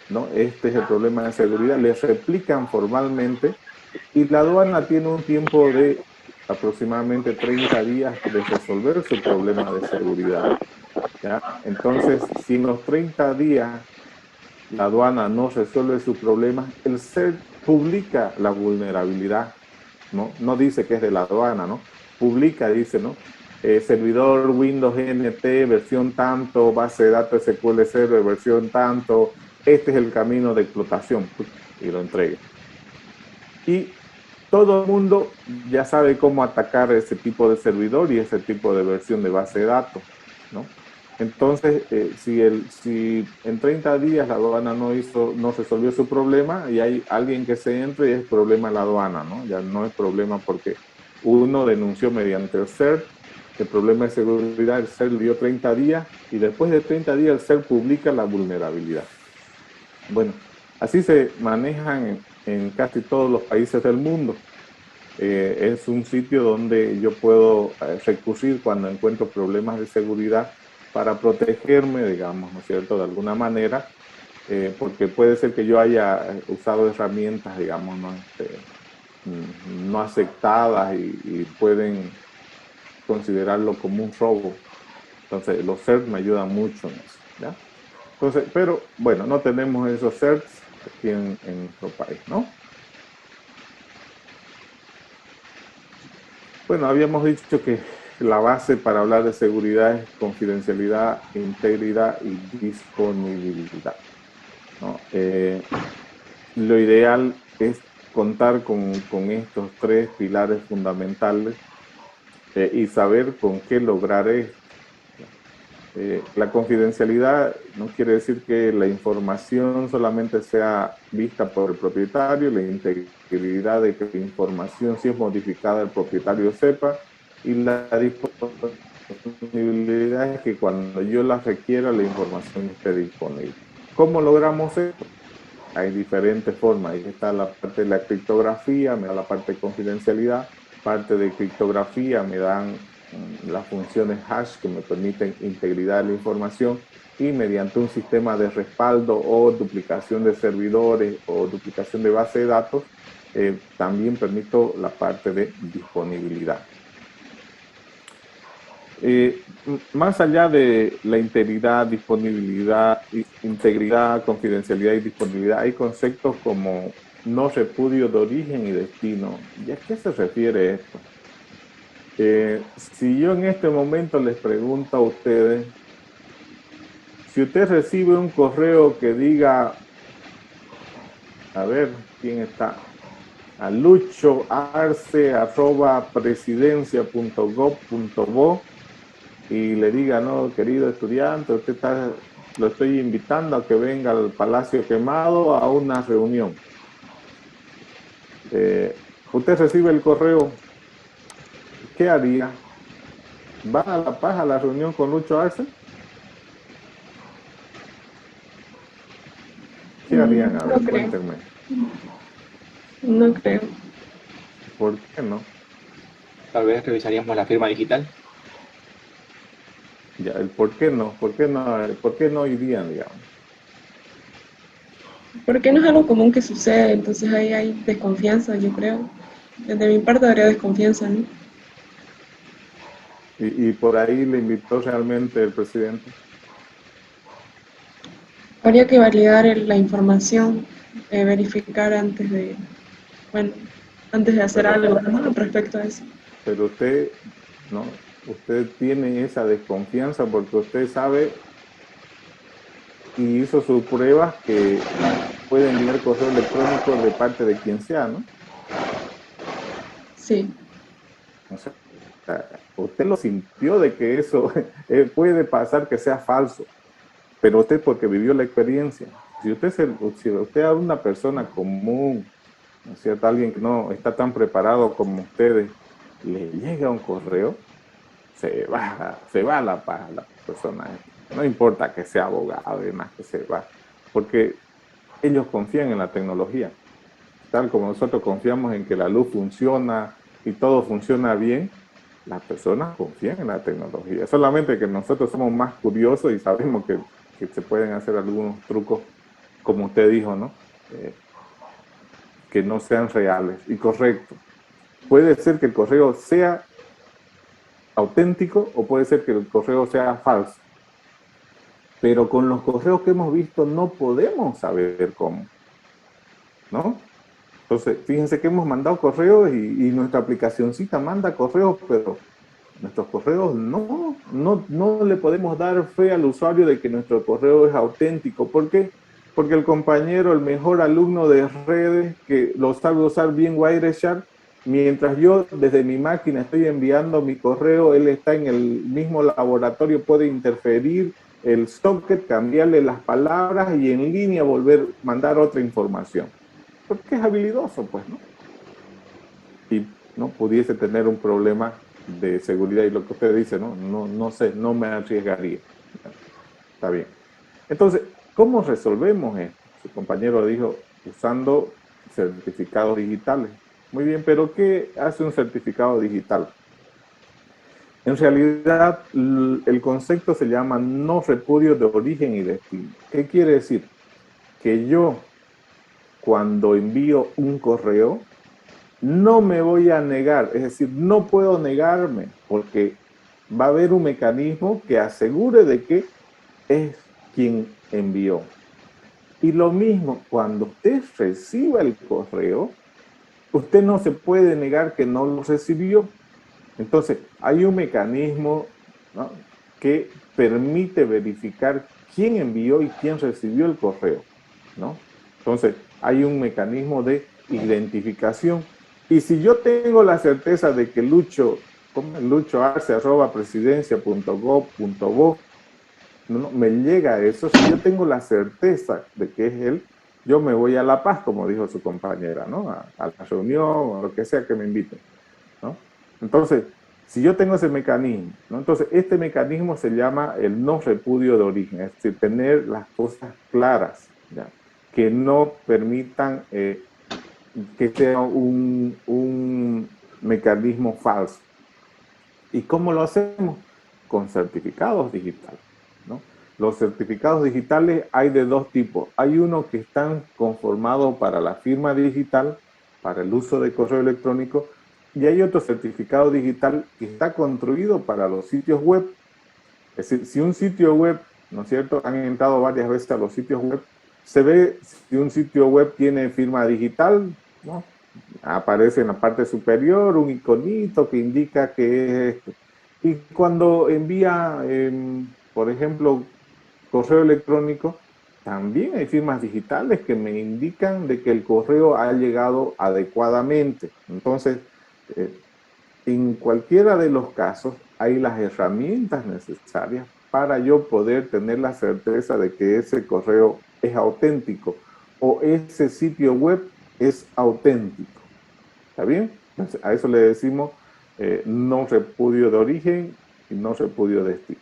¿no? Este es el problema de seguridad. Les replican formalmente y la aduana tiene un tiempo de aproximadamente 30 días de resolver su problema de seguridad, ¿ya? Entonces, si en los 30 días la aduana no resuelve su problema, el CERT publica la vulnerabilidad, ¿no? No dice que es de la aduana, ¿no? Publica, dice, ¿no? Servidor Windows NT, versión tanto, base de datos SQL Server, versión tanto, este es el camino de explotación, y lo entrega. Y todo el mundo ya sabe cómo atacar ese tipo de servidor y ese tipo de versión de base de datos, ¿no? Entonces, si en 30 días la aduana no resolvió su problema y hay alguien que se entre, es problema de la aduana, ¿no? Ya no es problema porque uno denunció mediante el CERT el problema de seguridad, el CERT dio 30 días y después de 30 días el CERT publica la vulnerabilidad. Bueno, así se manejan en casi todos los países del mundo. Es un sitio donde yo puedo recurrir cuando encuentro problemas de seguridad para protegerme, digamos, ¿no es cierto?, de alguna manera, porque puede ser que yo haya usado herramientas, digamos, no aceptadas y pueden considerarlo como un robo. Entonces, los CERT me ayudan mucho en eso, ¿ya? Entonces, pero bueno, no tenemos esos CERTs aquí en nuestro país, ¿no? Bueno, habíamos dicho que la base para hablar de seguridad es confidencialidad, integridad y disponibilidad, ¿no? Lo ideal es contar con estos tres pilares fundamentales y saber con qué lograr esto. La confidencialidad no quiere decir que la información solamente sea vista por el propietario, la integridad de que la información, si es modificada, el propietario sepa, y la disponibilidad es que cuando yo la requiera, la información esté disponible. ¿Cómo logramos esto? Hay diferentes formas. Ahí está la parte de la criptografía, me da la parte de confidencialidad, parte de criptografía me dan las funciones hash que me permiten integridad de la información y mediante un sistema de respaldo o duplicación de servidores o duplicación de base de datos, también permito la parte de disponibilidad. Más allá de la integridad, integridad, confidencialidad y disponibilidad, hay conceptos como no repudio de origen y destino. ¿Y a qué se refiere esto? Si yo en este momento les pregunto a ustedes, si usted recibe un correo que diga, a ver, ¿quién está? A luchoarce@presidencia.gov.bo y le diga, no, querido estudiante, lo estoy invitando a que venga al Palacio Quemado a una reunión. Usted recibe el correo, ¿qué haría? ¿Va a La Paz a la reunión con Lucho Arce? ¿Qué harían? A ver, No creo, cuéntenme. no creo. ¿Por qué no? Tal vez revisaríamos la firma digital. Ya, el por qué no irían, digamos. Porque no es algo común que sucede, entonces ahí hay desconfianza, yo creo. Desde mi parte habría desconfianza, ¿no? Y por ahí le invitó realmente el presidente. Habría que validar la información, verificar bueno, antes de hacer Pero, algo, ¿no? Respecto a eso. pero usted, ¿no? Usted tiene esa desconfianza porque usted sabe y hizo sus pruebas que puede enviar correo electrónico de parte de quien sea, ¿no? Sí, O sea, usted lo sintió de que eso puede pasar que sea falso, pero usted porque vivió la experiencia. Si usted es una persona común, ¿no es cierto? Alguien que no está tan preparado como ustedes, le llega un correo, se va la paz la persona. No importa que sea abogado, además que se va, porque ellos confían en la tecnología, tal como nosotros confiamos en que la luz funciona y todo funciona bien. Las personas confían en la tecnología, solamente que nosotros somos más curiosos y sabemos que se pueden hacer algunos trucos, como usted dijo, ¿no? Que no sean reales y correctos. Puede ser que el correo sea auténtico o puede ser que el correo sea falso, pero con los correos que hemos visto no podemos saber cómo, ¿no? Entonces, fíjense que hemos mandado correos y nuestra aplicacioncita manda correos, pero nuestros correos no le podemos dar fe al usuario de que nuestro correo es auténtico. ¿Por qué? Porque el compañero, el mejor alumno de redes, que lo sabe usar bien Wireshark, mientras yo desde mi máquina estoy enviando mi correo, él está en el mismo laboratorio, puede interferir el socket, cambiarle las palabras y en línea volver a mandar otra información. Porque es habilidoso, pues, ¿no? Y no pudiese tener un problema de seguridad y lo que usted dice, no sé, no me arriesgaría. Está bien. Entonces, ¿cómo resolvemos esto? Su compañero dijo, usando certificados digitales. Muy bien, pero ¿qué hace un certificado digital? En realidad, el concepto se llama no repudio de origen y destino. ¿Qué quiere decir? Que yo, cuando envío un correo, no me voy a negar, es decir, no puedo negarme porque va a haber un mecanismo que asegure de que es quien envió. Y lo mismo, cuando usted reciba el correo, usted no se puede negar que no lo recibió. Entonces, hay un mecanismo, ¿no?, que permite verificar quién envió y quién recibió el correo, ¿no? Entonces, hay un mecanismo de identificación. Y si yo tengo la certeza de que luchoarce@presidencia.gov.bo, no, me llega eso, si yo tengo la certeza de que es él, yo me voy a La Paz, como dijo su compañera, ¿no? A la reunión o lo que sea que me inviten, ¿no? Entonces, si yo tengo ese mecanismo, ¿no? Entonces este mecanismo se llama el no repudio de origen, es decir, tener las cosas claras, ¿ya?, que no permitan que sea un mecanismo falso. ¿Y cómo lo hacemos? Con certificados digitales, ¿no? Los certificados digitales hay de dos tipos. Hay unos que están conformados para la firma digital, para el uso de correo electrónico, y hay otro certificado digital que está construido para los sitios web. Es decir, si un sitio web, ¿no es cierto?, han entrado varias veces a los sitios web, se ve si un sitio web tiene firma digital, ¿no? Aparece en la parte superior un iconito que indica que es esto. Y cuando envía, por ejemplo, correo electrónico, también hay firmas digitales que me indican de que el correo ha llegado adecuadamente. Entonces, eh, en cualquiera de los casos, hay las herramientas necesarias para yo poder tener la certeza de que ese correo es auténtico o ese sitio web es auténtico. ¿Está bien? Entonces, a eso le decimos no repudio de origen y no repudio de destino.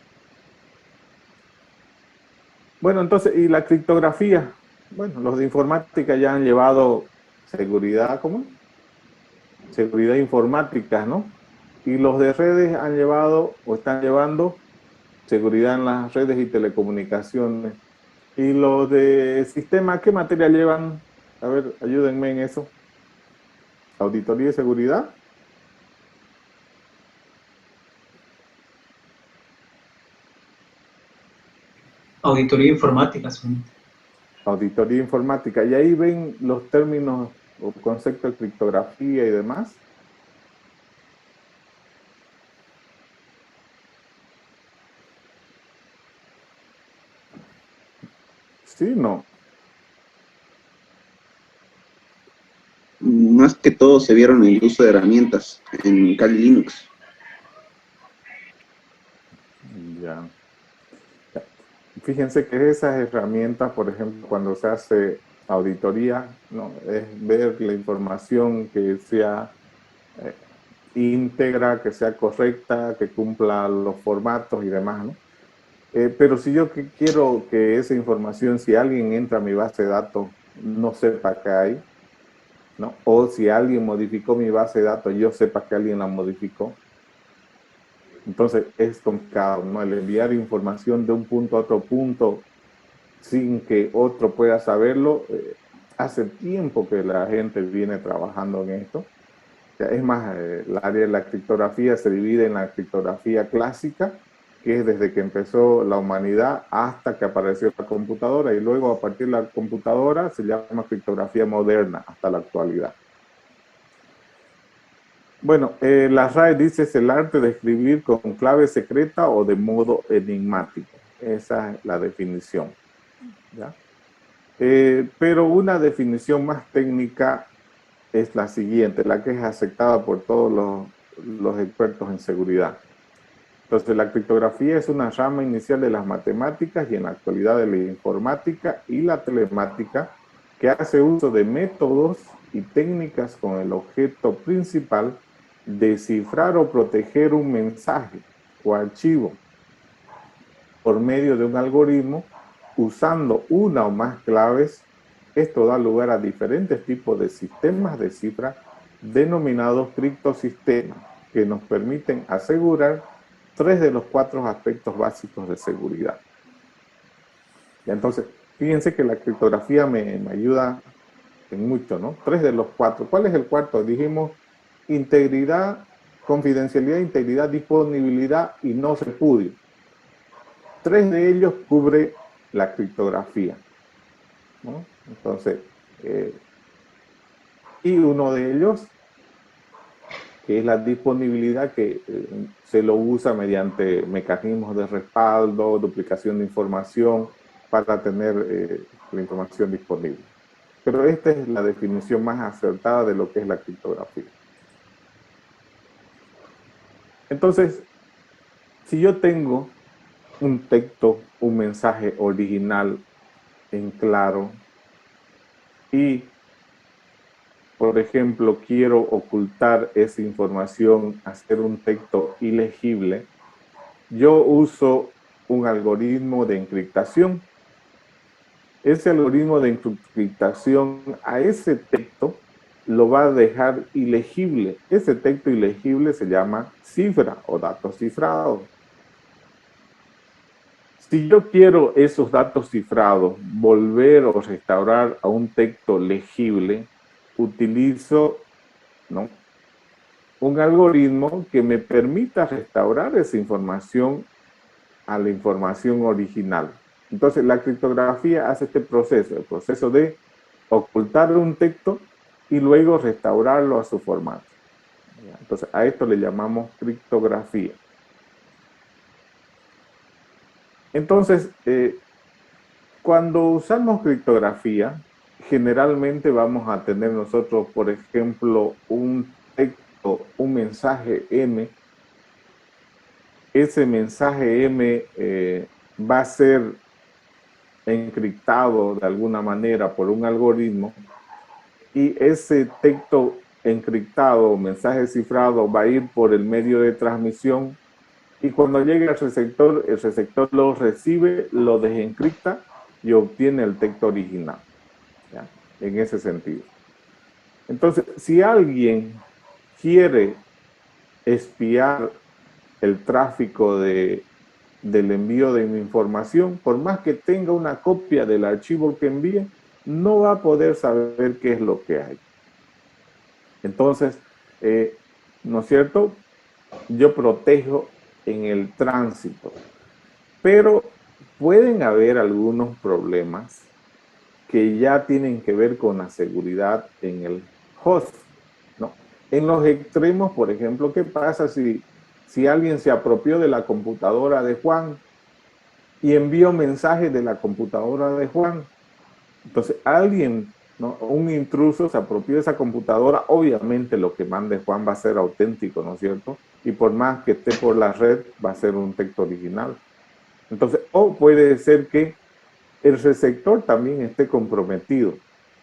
Bueno, entonces, ¿y la criptografía? Bueno, los de informática ya han llevado seguridad, ¿cómo? Seguridad informática, ¿no? Y los de redes han llevado o están llevando seguridad en las redes y telecomunicaciones. Y lo de sistema, ¿qué materia llevan? A ver, ayúdenme en eso. Auditoría y seguridad. Auditoría informática, son. Auditoría informática. Y ahí ven los términos o conceptos de criptografía y demás. Sí, no. Más que todo se vieron el uso de herramientas en Kali Linux. Ya. Fíjense que esas herramientas, por ejemplo, cuando se hace auditoría, ¿no? Es ver la información que sea íntegra, que sea correcta, que cumpla los formatos y demás, ¿no? Pero si yo quiero que esa información, si alguien entra a mi base de datos, no sepa qué hay, ¿no? O si alguien modificó mi base de datos, yo sepa que alguien la modificó. Entonces es complicado, ¿no? El enviar información de un punto a otro punto sin que otro pueda saberlo. Hace tiempo que la gente viene trabajando en esto. Es más, el área de la criptografía se divide en la criptografía clásica, que es desde que empezó la humanidad hasta que apareció la computadora, y luego a partir de la computadora se llama criptografía moderna hasta la actualidad. Bueno, la RAE dice es el arte de escribir con clave secreta o de modo enigmático. Esa es la definición, ¿ya? Pero una definición más técnica es la siguiente, la que es aceptada por todos los expertos en seguridad. Entonces, la criptografía es una rama inicial de las matemáticas y en la actualidad de la informática y la telemática, que hace uso de métodos y técnicas con el objeto principal de cifrar o proteger un mensaje o archivo por medio de un algoritmo usando una o más claves. Esto da lugar a diferentes tipos de sistemas de cifra denominados criptosistemas, que nos permiten asegurar 3 de los 4 aspectos básicos de seguridad. Y entonces, fíjense que la criptografía me ayuda en mucho, ¿no? 3 de los 4. ¿Cuál es el cuarto? Dijimos integridad, confidencialidad, integridad, disponibilidad y no repudio. 3 de ellos cubre la criptografía, ¿no? Entonces, y uno de ellos, que es la disponibilidad, que se lo usa mediante mecanismos de respaldo, duplicación de información, para tener la información disponible. Pero esta es la definición más acertada de lo que es la criptografía. Entonces, si yo tengo un texto, un mensaje original en claro, y por ejemplo, quiero ocultar esa información, hacer un texto ilegible, yo uso un algoritmo de encriptación. Ese algoritmo de encriptación a ese texto lo va a dejar ilegible. Ese texto ilegible se llama cifra o datos cifrados. Si yo quiero esos datos cifrados volver o restaurar a un texto legible, utilizo, ¿no?, un algoritmo que me permita restaurar esa información a la información original. Entonces, la criptografía hace este proceso, el proceso de ocultar un texto y luego restaurarlo a su formato. Entonces, a esto le llamamos criptografía. Entonces, cuando usamos criptografía, generalmente vamos a tener nosotros, por ejemplo, un texto, un mensaje M. Ese mensaje M va a ser encriptado de alguna manera por un algoritmo, y ese texto encriptado, mensaje cifrado, va a ir por el medio de transmisión, y cuando llegue al receptor, el receptor lo recibe, lo desencripta y obtiene el texto original, ¿ya? En ese sentido. Entonces, si alguien quiere espiar el tráfico de del envío de mi información, por más que tenga una copia del archivo que envíe, no va a poder saber qué es lo que hay. Entonces, ¿no es cierto? Yo protejo en el tránsito, pero pueden haber algunos problemas que ya tienen que ver con la seguridad en el host, ¿no? En los extremos, por ejemplo, ¿qué pasa si alguien se apropió de la computadora de Juan y envió mensajes de la computadora de Juan? Entonces, alguien, ¿no? Un intruso se apropió de esa computadora, obviamente lo que mande Juan va a ser auténtico, ¿no es cierto? Y por más que esté por la red, va a ser un texto original. Entonces, o puede ser que el receptor también esté comprometido,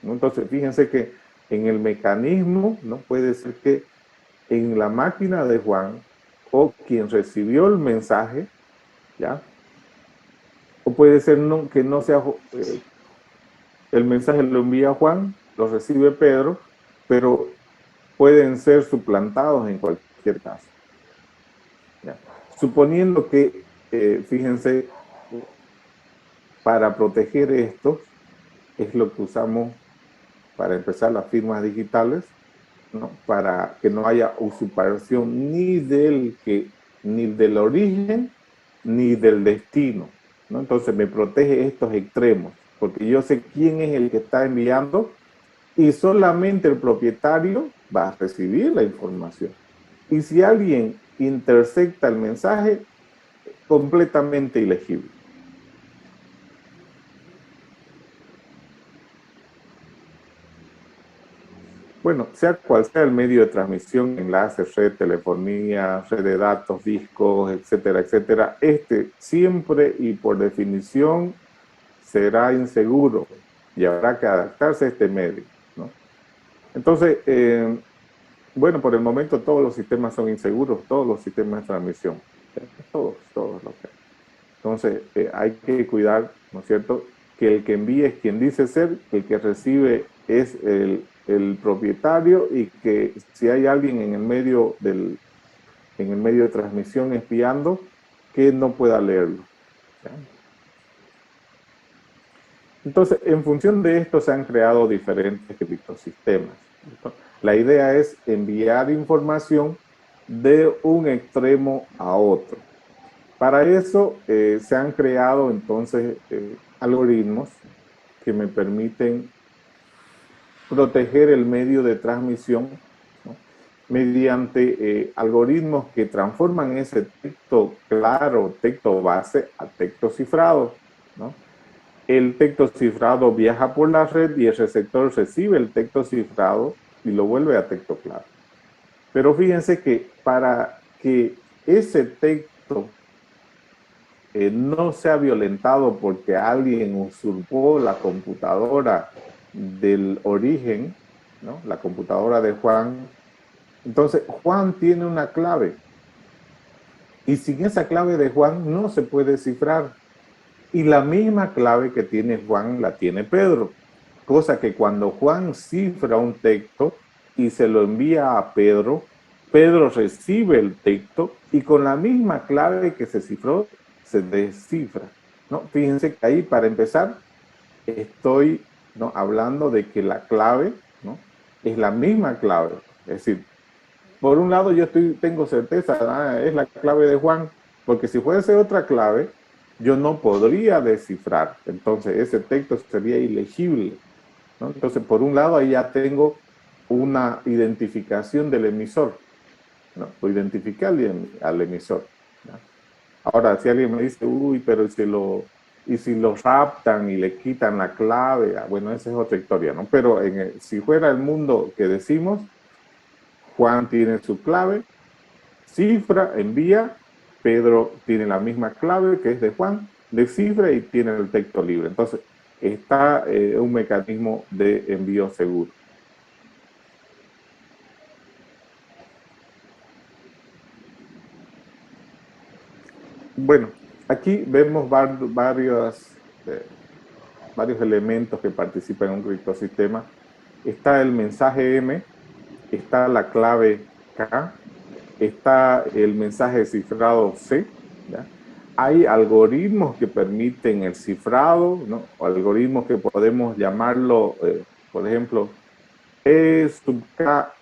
¿no? Entonces, fíjense que en el mecanismo, ¿no? Puede ser que en la máquina de Juan, o quien recibió el mensaje, ¿ya? O puede ser que no sea, el mensaje lo envía Juan, lo recibe Pedro, pero pueden ser suplantados en cualquier caso, ¿ya? Suponiendo que, fíjense, para proteger esto, es lo que usamos para empezar las firmas digitales, ¿no? Para que no haya usurpación ni del origen ni del destino, ¿no? Entonces me protege estos extremos, porque yo sé quién es el que está enviando y solamente el propietario va a recibir la información. Y si alguien intercepta el mensaje, completamente ilegible. Bueno, sea cual sea el medio de transmisión, enlace, red, telefonía, red de datos, discos, etcétera, etcétera, siempre y por definición será inseguro y habrá que adaptarse a este medio, ¿no? Entonces, bueno, por el momento todos los sistemas son inseguros, todos los sistemas de transmisión, todos los que hay. Entonces, hay que cuidar, ¿no es cierto?, que el que envía es quien dice ser, que el que recibe es el propietario y que si hay alguien en el medio de transmisión espiando, que no pueda leerlo, ¿ya? Entonces, en función de esto se han creado diferentes criptosistemas. La idea es enviar información de un extremo a otro. Para eso se han creado entonces algoritmos que me permiten proteger el medio de transmisión, ¿no? Mediante algoritmos que transforman ese texto claro, texto base, a texto cifrado, ¿no? El texto cifrado viaja por la red y el receptor recibe el texto cifrado y lo vuelve a texto claro. Pero fíjense que para que ese texto no sea violentado porque alguien usurpó la computadora del origen, ¿no? La computadora de Juan. Entonces, Juan tiene una clave. Y sin esa clave de Juan no se puede cifrar. Y la misma clave que tiene Juan la tiene Pedro. Cosa que cuando Juan cifra un texto y se lo envía a Pedro, Pedro recibe el texto y con la misma clave que se cifró, se descifra, ¿no? Fíjense que ahí, para empezar, estoy, ¿no?, hablando de que la clave, ¿no?, es la misma clave. Es decir, por un lado yo tengo certeza, es la clave de Juan, porque si fuese otra clave, yo no podría descifrar. Entonces ese texto sería ilegible, ¿no? Entonces, por un lado, ahí ya tengo una identificación del emisor, ¿no? Lo identifiqué al emisor, ¿no? Ahora, si alguien me dice, uy, pero si lo raptan y le quitan la clave, bueno, esa es otra historia, ¿no? Pero si fuera el mundo que decimos, Juan tiene su clave, cifra, envía, Pedro tiene la misma clave que es de Juan, descifra y tiene el texto libre. Entonces, está un mecanismo de envío seguro. Bueno, aquí vemos varios elementos que participan en un criptosistema. Está el mensaje M, está la clave K, está el mensaje cifrado C, ¿ya? hay algoritmos que permiten el cifrado, ¿no? O algoritmos que podemos llamarlo, por ejemplo, E sub K,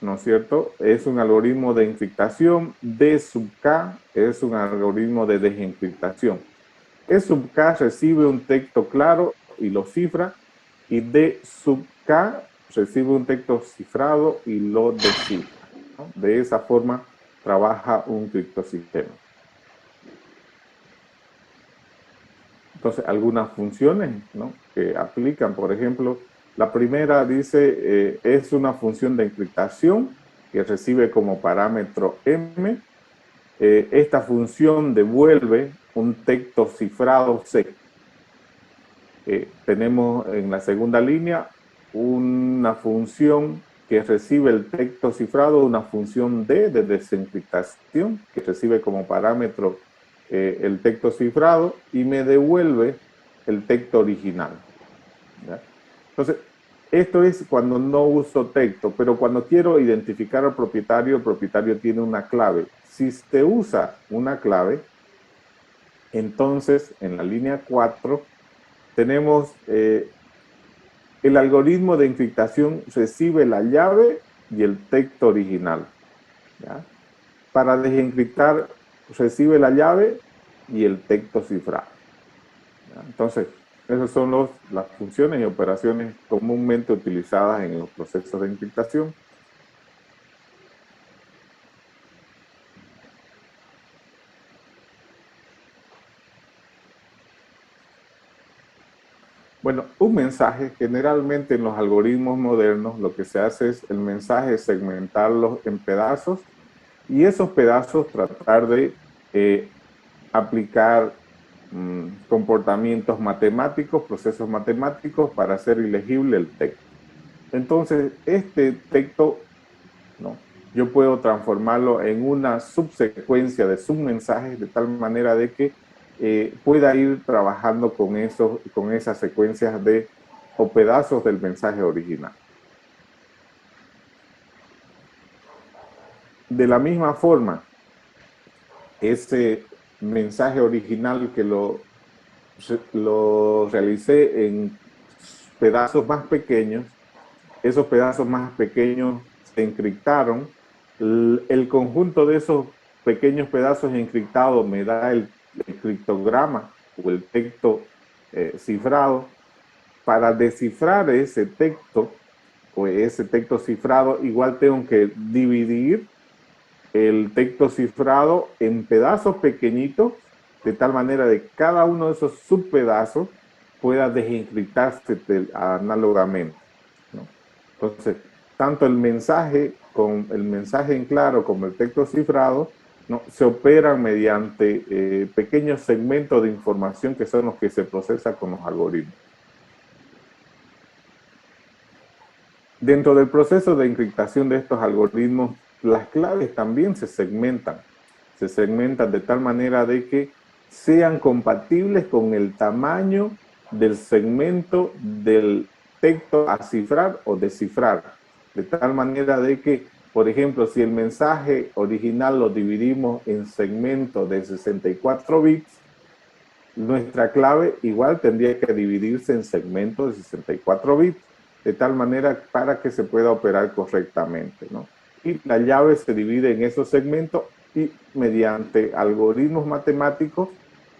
¿no es cierto? Es un algoritmo de encriptación. D sub K es un algoritmo de desencriptación. E sub K recibe un texto claro y lo cifra, y D sub K recibe un texto cifrado y lo descifra, ¿no? De esa forma trabaja un criptosistema. Entonces, algunas funciones, ¿no?, que aplican, por ejemplo, la primera dice, es una función de encriptación que recibe como parámetro M. Esta función devuelve un texto cifrado C. Tenemos en la segunda línea una función que recibe el texto cifrado, una función D de desencriptación, que recibe como parámetro el texto cifrado y me devuelve el texto original, ¿ya? Entonces, esto es cuando no uso texto, pero cuando quiero identificar al propietario, el propietario tiene una clave. Si se usa una clave, entonces en la línea 4 tenemos el algoritmo de encriptación recibe la llave y el texto original, ¿ya? Para desencriptar recibe la llave y el texto cifrado, ¿ya? Entonces, esas son las funciones y operaciones comúnmente utilizadas en los procesos de encriptación. Bueno, un mensaje, generalmente en los algoritmos modernos, lo que se hace es el mensaje segmentarlo en pedazos y esos pedazos tratar de aplicar comportamientos matemáticos, procesos matemáticos para hacer ilegible el texto. Entonces, este texto, ¿no?, yo puedo transformarlo en una subsecuencia de submensajes de tal manera de que pueda ir trabajando con esas secuencias o pedazos del mensaje original. De la misma forma, ese mensaje original que lo realicé en pedazos más pequeños, esos pedazos más pequeños se encriptaron. El conjunto de esos pequeños pedazos encriptados me da el criptograma o el texto cifrado. Para descifrar ese texto o ese texto cifrado, igual tengo que dividir el texto cifrado en pedazos pequeñitos, de tal manera de que cada uno de esos subpedazos pueda desencriptarse análogamente, ¿no? Entonces, tanto el mensaje en claro como el texto cifrado, ¿no?, se operan mediante pequeños segmentos de información que son los que se procesan con los algoritmos. Dentro del proceso de encriptación de estos algoritmos, las claves también se segmentan de tal manera de que sean compatibles con el tamaño del segmento del texto a cifrar o descifrar, de tal manera de que, por ejemplo, si el mensaje original lo dividimos en segmentos de 64 bits, nuestra clave igual tendría que dividirse en segmentos de 64 bits, de tal manera para que se pueda operar correctamente, ¿no? Y la llave se divide en esos segmentos y mediante algoritmos matemáticos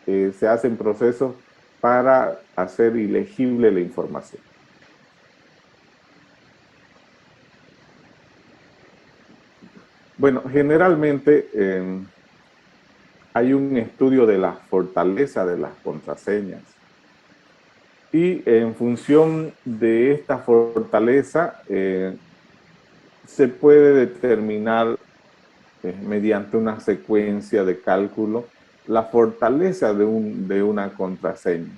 se hacen procesos para hacer ilegible la información. Bueno, generalmente hay un estudio de la fortaleza de las contraseñas. Y en función de esta fortaleza se puede determinar mediante una secuencia de cálculo la fortaleza de una contraseña.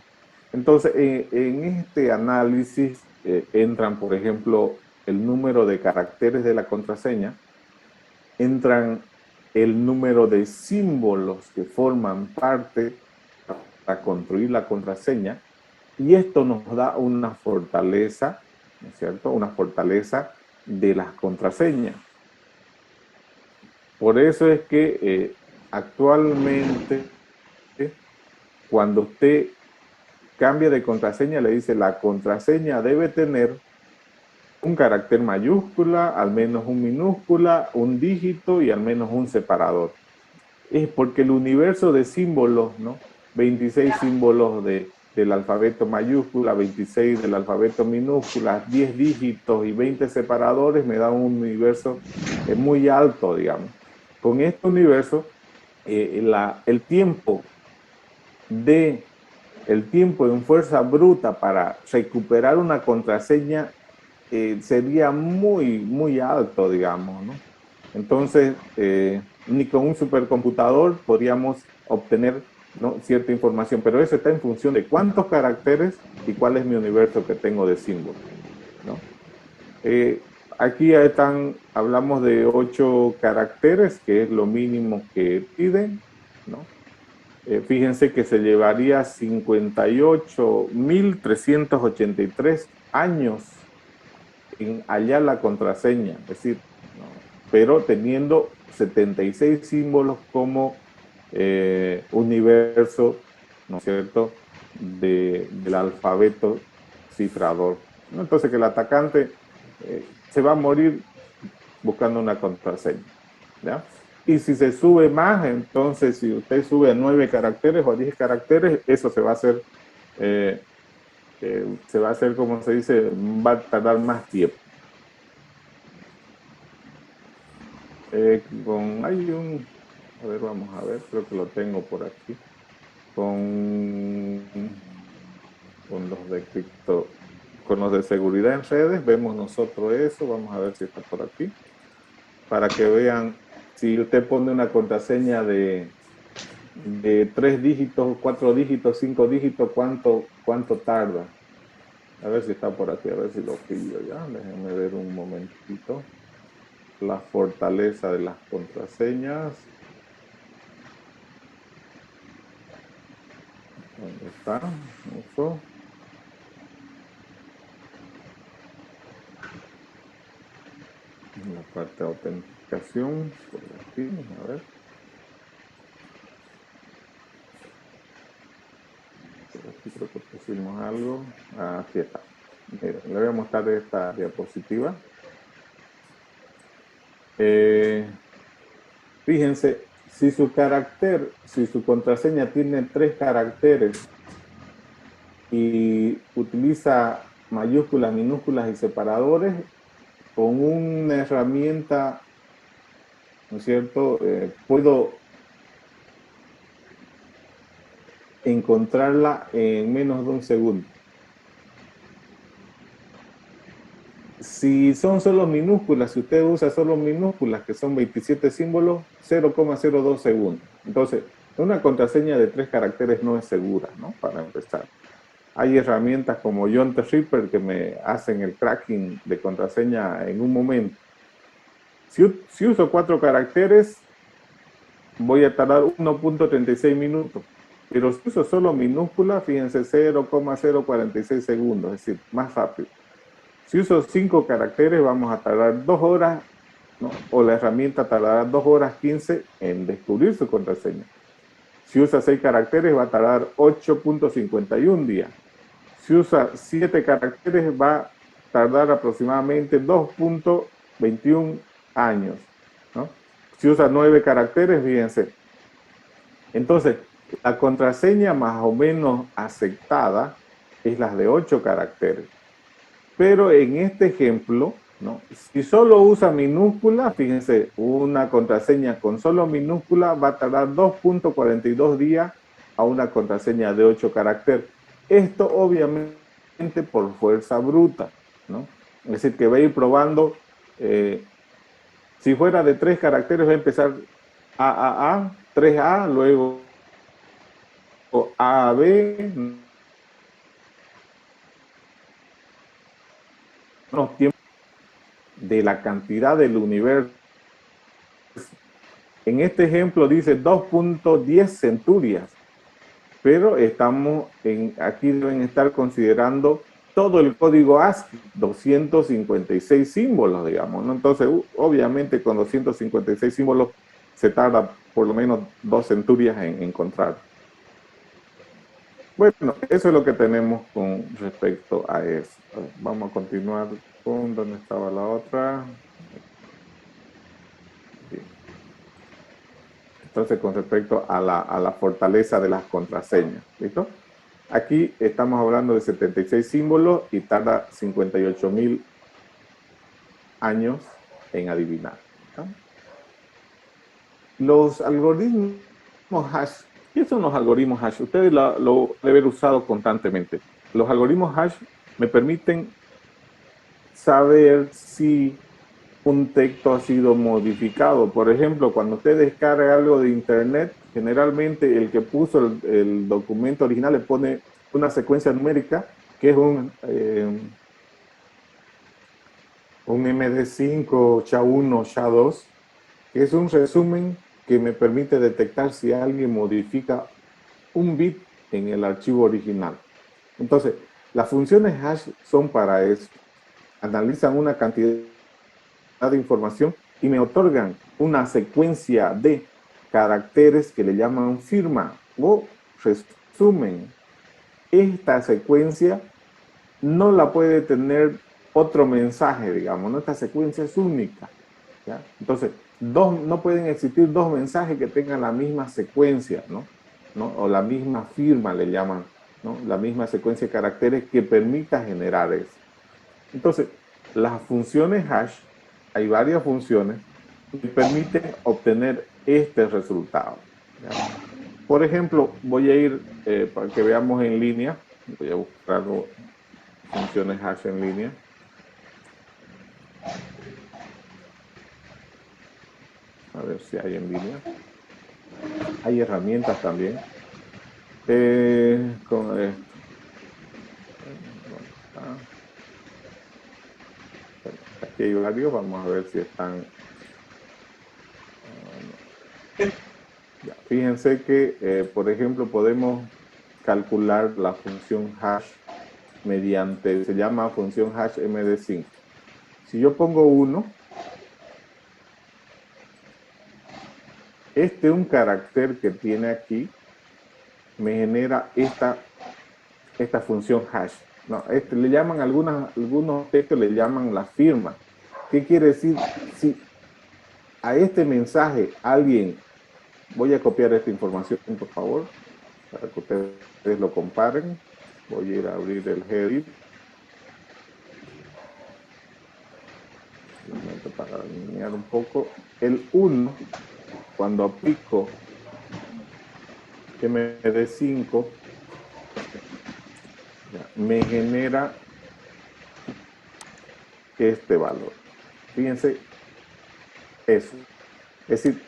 Entonces, en este análisis entran, por ejemplo, el número de caracteres de la contraseña, entran el número de símbolos que forman parte para construir la contraseña, y esto nos da una fortaleza, ¿no es cierto?, una fortaleza de las contraseñas. Por eso es que actualmente cuando usted cambia de contraseña, le dice la contraseña debe tener un carácter mayúscula, al menos un minúscula, un dígito y al menos un separador. Es porque el universo de símbolos, ¿no? 26 símbolos del alfabeto mayúscula, 26 del alfabeto minúscula, 10 dígitos y 20 separadores me da un universo muy alto, digamos. Con este universo, el tiempo en fuerza bruta para recuperar una contraseña sería muy, muy alto, digamos, ¿no? Entonces, ni con un supercomputador podríamos obtener, ¿no?, cierta información, pero eso está en función de cuántos caracteres y cuál es mi universo que tengo de símbolos, ¿no? Aquí hablamos de 8 caracteres, que es lo mínimo que piden, ¿no? Fíjense que se llevaría 58.383 años en hallar la contraseña, es decir, ¿no?, pero teniendo 76 símbolos como universo, ¿no es cierto?, del alfabeto cifrador, ¿no? Entonces que el atacante se va a morir buscando una contraseña, ¿ya? Y si se sube más, entonces si usted sube a 9 caracteres o a 10 caracteres, eso se va a hacer, como se dice, va a tardar más tiempo. A ver, vamos a ver, creo que lo tengo por aquí. Con los de cripto, con los de seguridad en redes, vemos nosotros eso. Vamos a ver si está por aquí. Para que vean, si usted pone una contraseña de 3 dígitos, 4 dígitos, 5 dígitos, ¿cuánto tarda? A ver si está por aquí, a ver si lo pillo ya. Déjenme ver un momentito. La fortaleza de las contraseñas. ¿Dónde está? Eso. La parte de autenticación, por aquí, a ver. Por aquí creo que pusimos algo. Aquí está. Miren, le voy a mostrar esta diapositiva. Fíjense, si su contraseña tiene 3 caracteres y utiliza mayúsculas, minúsculas y separadores, con una herramienta, ¿no es cierto?, puedo encontrarla en menos de un segundo. Si son solo minúsculas, si usted usa solo minúsculas, que son 27 símbolos, 0,02 segundos. Entonces, una contraseña de 3 caracteres no es segura, ¿no?, para empezar. Hay herramientas como John the Ripper que me hacen el cracking de contraseña en un momento. Si uso 4 caracteres, voy a tardar 1.36 minutos. Pero si uso solo minúsculas, fíjense, 0,046 segundos, es decir, más rápido. Si uso 5 caracteres, vamos a tardar 2 horas, ¿no?, o la herramienta tardará 2 horas 15 en descubrir su contraseña. Si usa 6 caracteres, va a tardar 8.51 días. Si usa 7 caracteres, va a tardar aproximadamente 2.21 años, ¿no? Si usa 9 caracteres, fíjense. Entonces, la contraseña más o menos aceptada es la de 8 caracteres. Pero en este ejemplo, ¿no?, si solo usa minúscula, fíjense, una contraseña con solo minúscula va a tardar 2.42 días a una contraseña de 8 caracteres. Esto obviamente por fuerza bruta, ¿no? Es decir, que va a ir probando, si fuera de 3 caracteres va a empezar AAA, 3A, luego AB, los tiempos de la cantidad del universo. En este ejemplo dice 2.10 centurias, pero aquí deben estar considerando todo el código ASCII, 256 símbolos, digamos, ¿no? Entonces, obviamente con 256 símbolos se tarda por lo menos 2 centurias en encontrar. Bueno, eso es lo que tenemos con respecto a eso. Vamos a continuar con donde estaba la otra. Bien. Entonces, con respecto a la fortaleza de las contraseñas. ¿Listo? Aquí estamos hablando de 76 símbolos y tarda 58.000 años en adivinar. ¿No? Los algoritmos hash. ¿Qué son los algoritmos hash? Ustedes lo deben haber usado constantemente. Los algoritmos hash me permiten saber si un texto ha sido modificado. Por ejemplo, cuando usted descarga algo de internet, generalmente el que puso el documento original le pone una secuencia numérica que es un MD5, SHA-1, SHA-2, que es un resumen que me permite detectar si alguien modifica un bit en el archivo original. Entonces, las funciones hash son para eso. Analizan una cantidad de información y me otorgan una secuencia de caracteres que le llaman firma o resumen. Esta secuencia no la puede tener otro mensaje, digamos, ¿no? Esta secuencia es única, ¿ya? Entonces, no pueden existir dos mensajes que tengan la misma secuencia, ¿no? O la misma firma le llaman, ¿no? La misma secuencia de caracteres que permita generar eso. Entonces, las funciones hash, hay varias funciones que permiten obtener este resultado, ¿ya? Por ejemplo, voy a ir, para que veamos en línea, voy a buscar funciones hash en línea. A ver si hay en línea. Hay herramientas también. Aquí hay varios, vamos a ver si están. Ya. Fíjense que, por ejemplo, podemos calcular la función hash mediante, se llama función hash MD5. Si yo pongo 1, un carácter que tiene aquí me genera esta función hash. No, le llaman algunos textos le llaman la firma. ¿Qué quiere decir? Si a este mensaje alguien, voy a copiar esta información, por favor, para que ustedes lo comparen. Voy a ir a abrir el header. Para alinear un poco. El 1, cuando aplico MD5, me genera este valor. Fíjense eso. Es decir,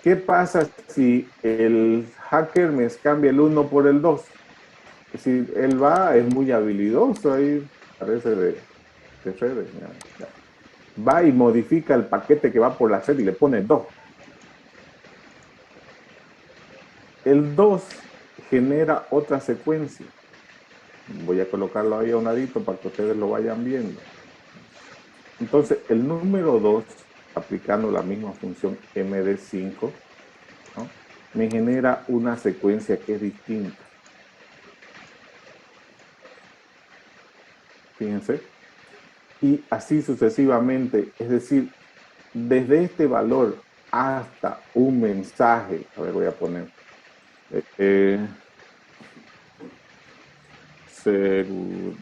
¿qué pasa si el hacker me cambia el 1 por el 2? Es decir, él es muy habilidoso ahí, parece de redes. Ya. Va y modifica el paquete que va por la red y le pone 2. El 2 genera otra secuencia. Voy a colocarlo ahí a un ladito para que ustedes lo vayan viendo. Entonces, el número 2, aplicando la misma función MD5, ¿no?, me genera una secuencia que es distinta. Fíjense. Y así sucesivamente. Es decir, desde este valor hasta un mensaje. A ver, voy a poner. Seguridad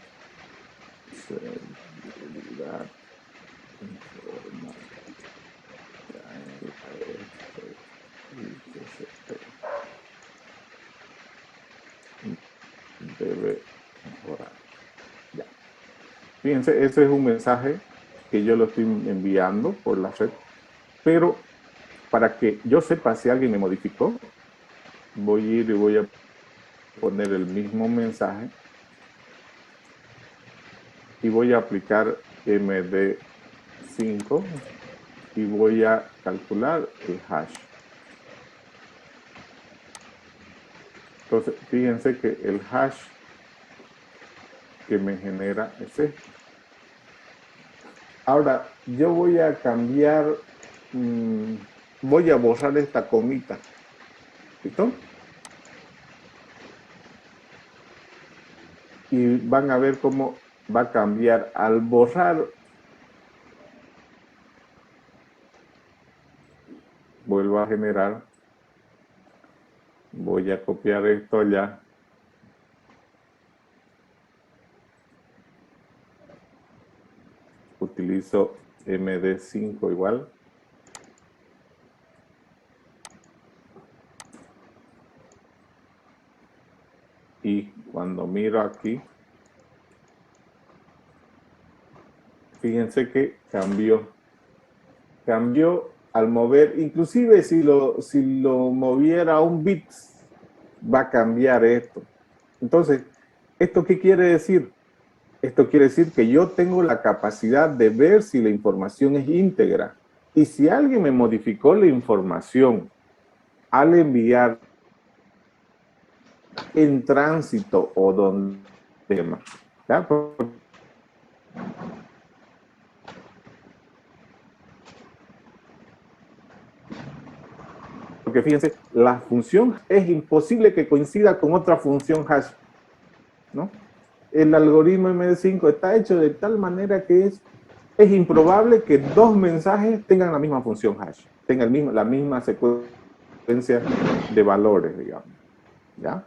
debe mejorar. Ya. Fíjense, ese es un mensaje que yo lo estoy enviando por la red, pero para que yo sepa si alguien me modificó, voy a ir y voy a poner el mismo mensaje y voy a aplicar MD5 y voy a calcular el hash. Entonces, fíjense que el hash que me genera es este. Ahora, yo voy a cambiar, voy a borrar esta comita. ¿Listo? y van a ver cómo va a cambiar al borrar. Vuelvo a generar. Voy a copiar esto ya. Utilizo MD5 igual. Y cuando miro aquí, fíjense que cambió. Cambió al mover, inclusive si lo moviera un bit, va a cambiar esto. Entonces, ¿esto qué quiere decir? Esto quiere decir que yo tengo la capacidad de ver si la información es íntegra. Y si alguien me modificó la información al enviar en tránsito o donde tema, ¿ya? Porque fíjense, la función es imposible que coincida con otra función hash, ¿no? El algoritmo MD5 está hecho de tal manera que es improbable que dos mensajes tengan la misma función hash, tengan la misma secuencia de valores, digamos. ¿Ya?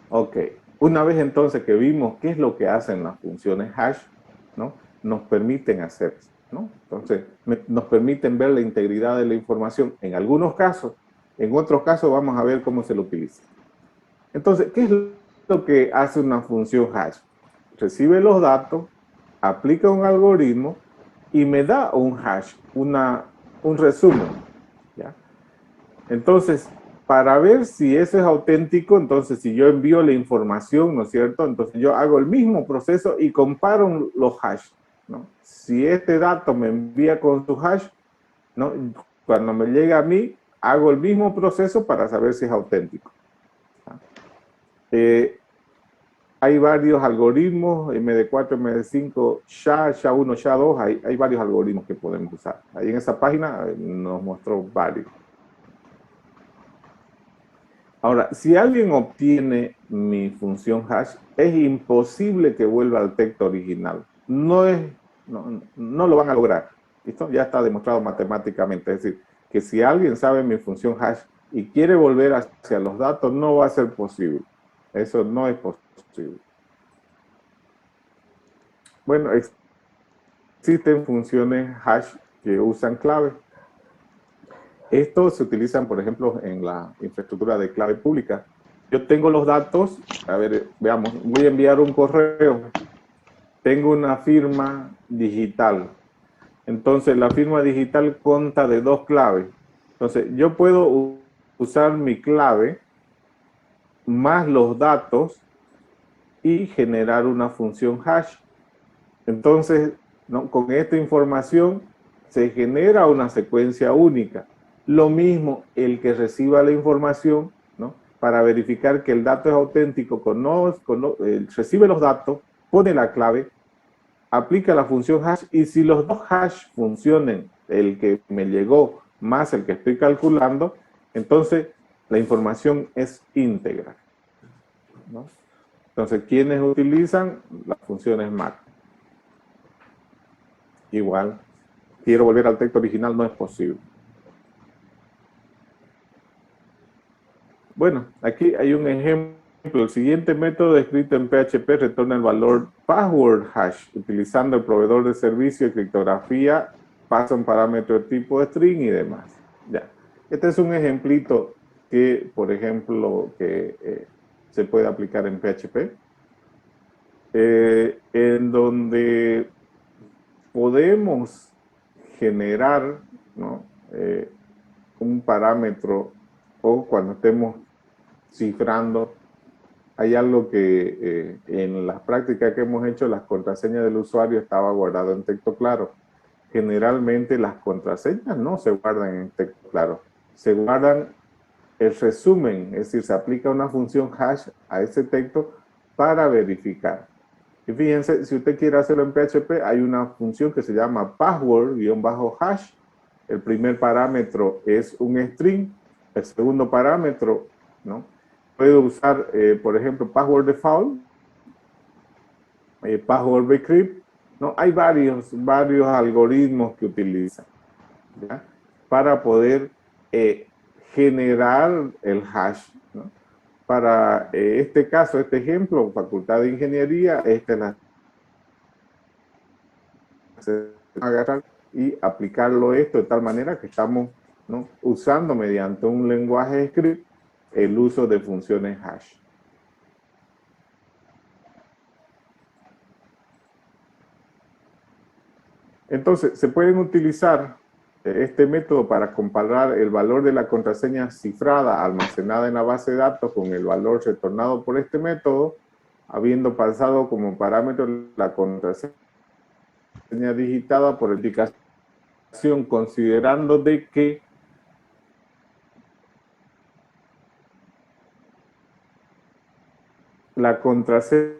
Ok. Una vez entonces que vimos qué es lo que hacen las funciones hash, ¿no? Nos permiten hacer, ¿no? Entonces, nos permiten ver la integridad de la información en algunos casos, en otros casos vamos a ver cómo se lo utiliza. Entonces, ¿qué es lo que hace una función hash? Recibe los datos, aplica un algoritmo y me da un hash, un resumen, ¿ya? Entonces, para ver si eso es auténtico, entonces si yo envío la información, ¿no es cierto? Entonces yo hago el mismo proceso y comparo los hash, ¿no? Si este dato me envía con su hash, ¿no? Cuando me llega a mí, hago el mismo proceso para saber si es auténtico. Hay varios algoritmos, MD4, MD5, SHA-1, SHA-2, hay varios algoritmos que podemos usar. Ahí en esa página nos mostró varios. Ahora, si alguien obtiene mi función hash, es imposible que vuelva al texto original. No lo van a lograr. Esto ya está demostrado matemáticamente. Es decir, que si alguien sabe mi función hash y quiere volver hacia los datos, no va a ser posible. Eso no es posible. Bueno, existen funciones hash que usan clave. Estos se utilizan, por ejemplo, en la infraestructura de clave pública. Yo tengo los datos, a ver, veamos, voy a enviar un correo. Tengo una firma digital. Entonces, la firma digital consta de dos claves. Entonces, yo puedo usar mi clave más los datos y generar una función hash. Entonces, ¿no? Con esta información se genera una secuencia única. Lo mismo el que reciba la información, ¿no? Para verificar que el dato es auténtico, recibe los datos, pone la clave, aplica la función hash y si los dos hash funcionen, el que me llegó más el que estoy calculando, entonces la información es íntegra, ¿no? Entonces, ¿quiénes utilizan las funciones MAC? Igual, quiero volver al texto original, no es posible. Bueno, aquí hay un ejemplo. El siguiente método escrito en PHP retorna el valor password hash, utilizando el proveedor de servicio de criptografía, pasa un parámetro de tipo string y demás. Ya. Este es un ejemplito que, por ejemplo, se puede aplicar en PHP, en donde podemos generar, ¿no? Un parámetro o cuando estemos cifrando, hay algo que en las prácticas que hemos hecho, las contraseñas del usuario estaba guardado en texto claro. Generalmente las contraseñas no se guardan en texto claro, se guardan el resumen, es decir, se aplica una función hash a ese texto para verificar. Y fíjense, si usted quiere hacerlo en PHP, hay una función que se llama password-hash. El primer parámetro es un string, el segundo parámetro, ¿no? Puedo usar, por ejemplo, password default password decrypt, ¿no? Hay varios algoritmos que utilizan, ¿ya? Para poder generar el hash, ¿no? Para este caso, este ejemplo, Facultad de Ingeniería, esta es la agarrar y aplicarlo esto de tal manera que estamos, ¿no?, usando mediante un lenguaje script el uso de funciones hash. Entonces, se pueden utilizar este método para comparar el valor de la contraseña cifrada almacenada en la base de datos con el valor retornado por este método, habiendo pasado como parámetro la contraseña digitada por indicación, considerando de que la contraseña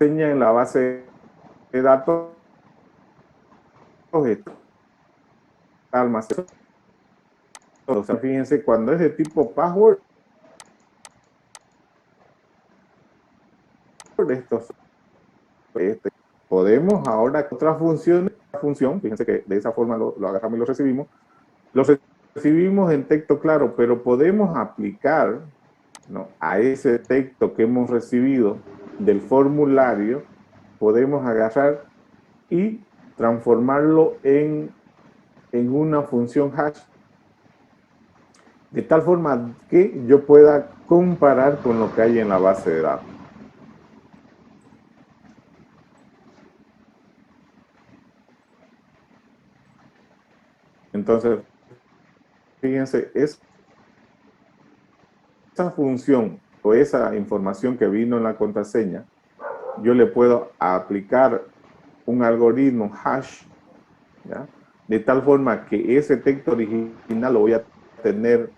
en la base de datos está almacenada. O sea, fíjense, cuando es de tipo password, podemos ahora otra función, fíjense que de esa forma lo agarramos y lo recibimos en texto claro, pero podemos aplicar, ¿no?, a ese texto que hemos recibido del formulario, podemos agarrar y transformarlo en una función hash, de tal forma que yo pueda comparar con lo que hay en la base de datos. Entonces, fíjense, esa función o esa información que vino en la contraseña, yo le puedo aplicar un algoritmo hash, ¿ya?, de tal forma que ese texto original lo voy a tener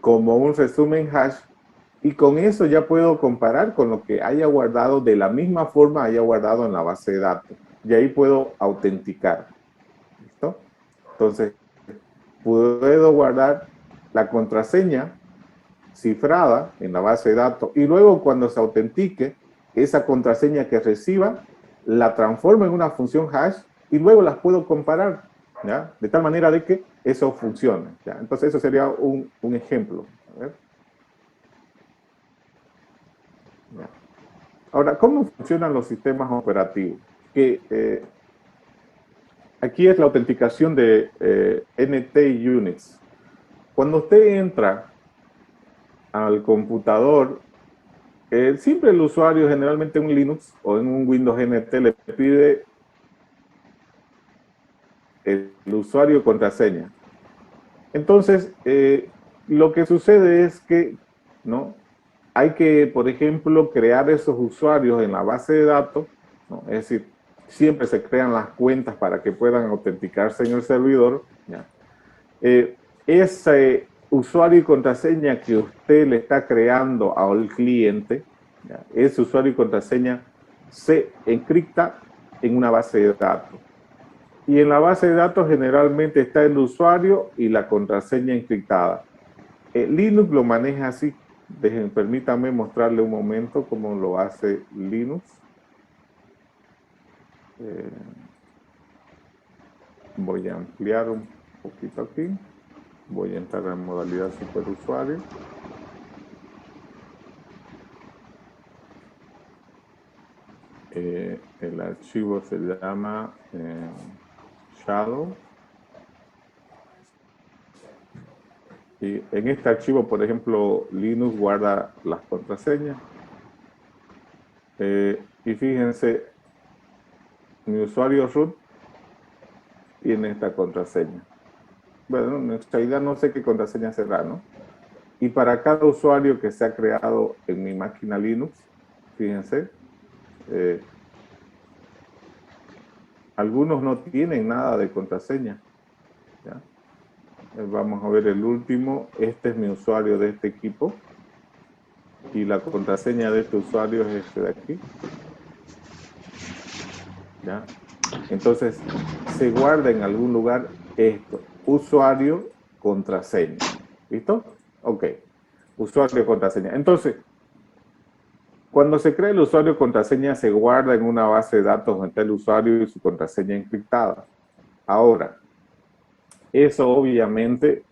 como un resumen hash, y con eso ya puedo comparar con lo que haya guardado, de la misma forma haya guardado en la base de datos, y ahí puedo autenticar. ¿Listo? Entonces, puedo guardar la contraseña cifrada en la base de datos, y luego cuando se autentique, esa contraseña que reciba, la transformo en una función hash, y luego las puedo comparar, ¿ya?, de tal manera de que eso funcione, ¿ya? Entonces eso sería un ejemplo. A ver. ¿Ya? Ahora, ¿cómo funcionan los sistemas operativos? Que aquí es la autenticación de NT Unix. Cuando usted entra al computador, siempre el usuario, generalmente en un Linux o en un Windows NT, le pide el usuario y contraseña. Entonces, lo que sucede es que, ¿no?, hay que, por ejemplo, crear esos usuarios en la base de datos, ¿no? Es decir, siempre se crean las cuentas para que puedan autenticarse en el servidor, ¿ya? Ese usuario y contraseña que usted le está creando al cliente, ¿ya?, ese usuario y contraseña se encripta en una base de datos. Y en la base de datos generalmente está el usuario y la contraseña encriptada. Linux lo maneja así. Permítanme mostrarle un momento cómo lo hace Linux. Voy a ampliar un poquito aquí. Voy a entrar en modalidad superusuario. El archivo se llama Shadow. Y en este archivo, por ejemplo, Linux guarda las contraseñas. Y fíjense, mi usuario root tiene esta contraseña. Bueno, en realidad no sé qué contraseña será, ¿no? Y para cada usuario que se ha creado en mi máquina Linux, fíjense, algunos no tienen nada de contraseña, ¿ya? Vamos a ver el último. Este es mi usuario de este equipo. Y la contraseña de este usuario es este de aquí. ¿Ya? Entonces, se guarda en algún lugar esto, usuario, contraseña. ¿Listo? Ok, usuario, contraseña. Entonces, cuando se crea el usuario, contraseña, se guarda en una base de datos donde está el usuario y su contraseña encriptada. Ahora, eso obviamente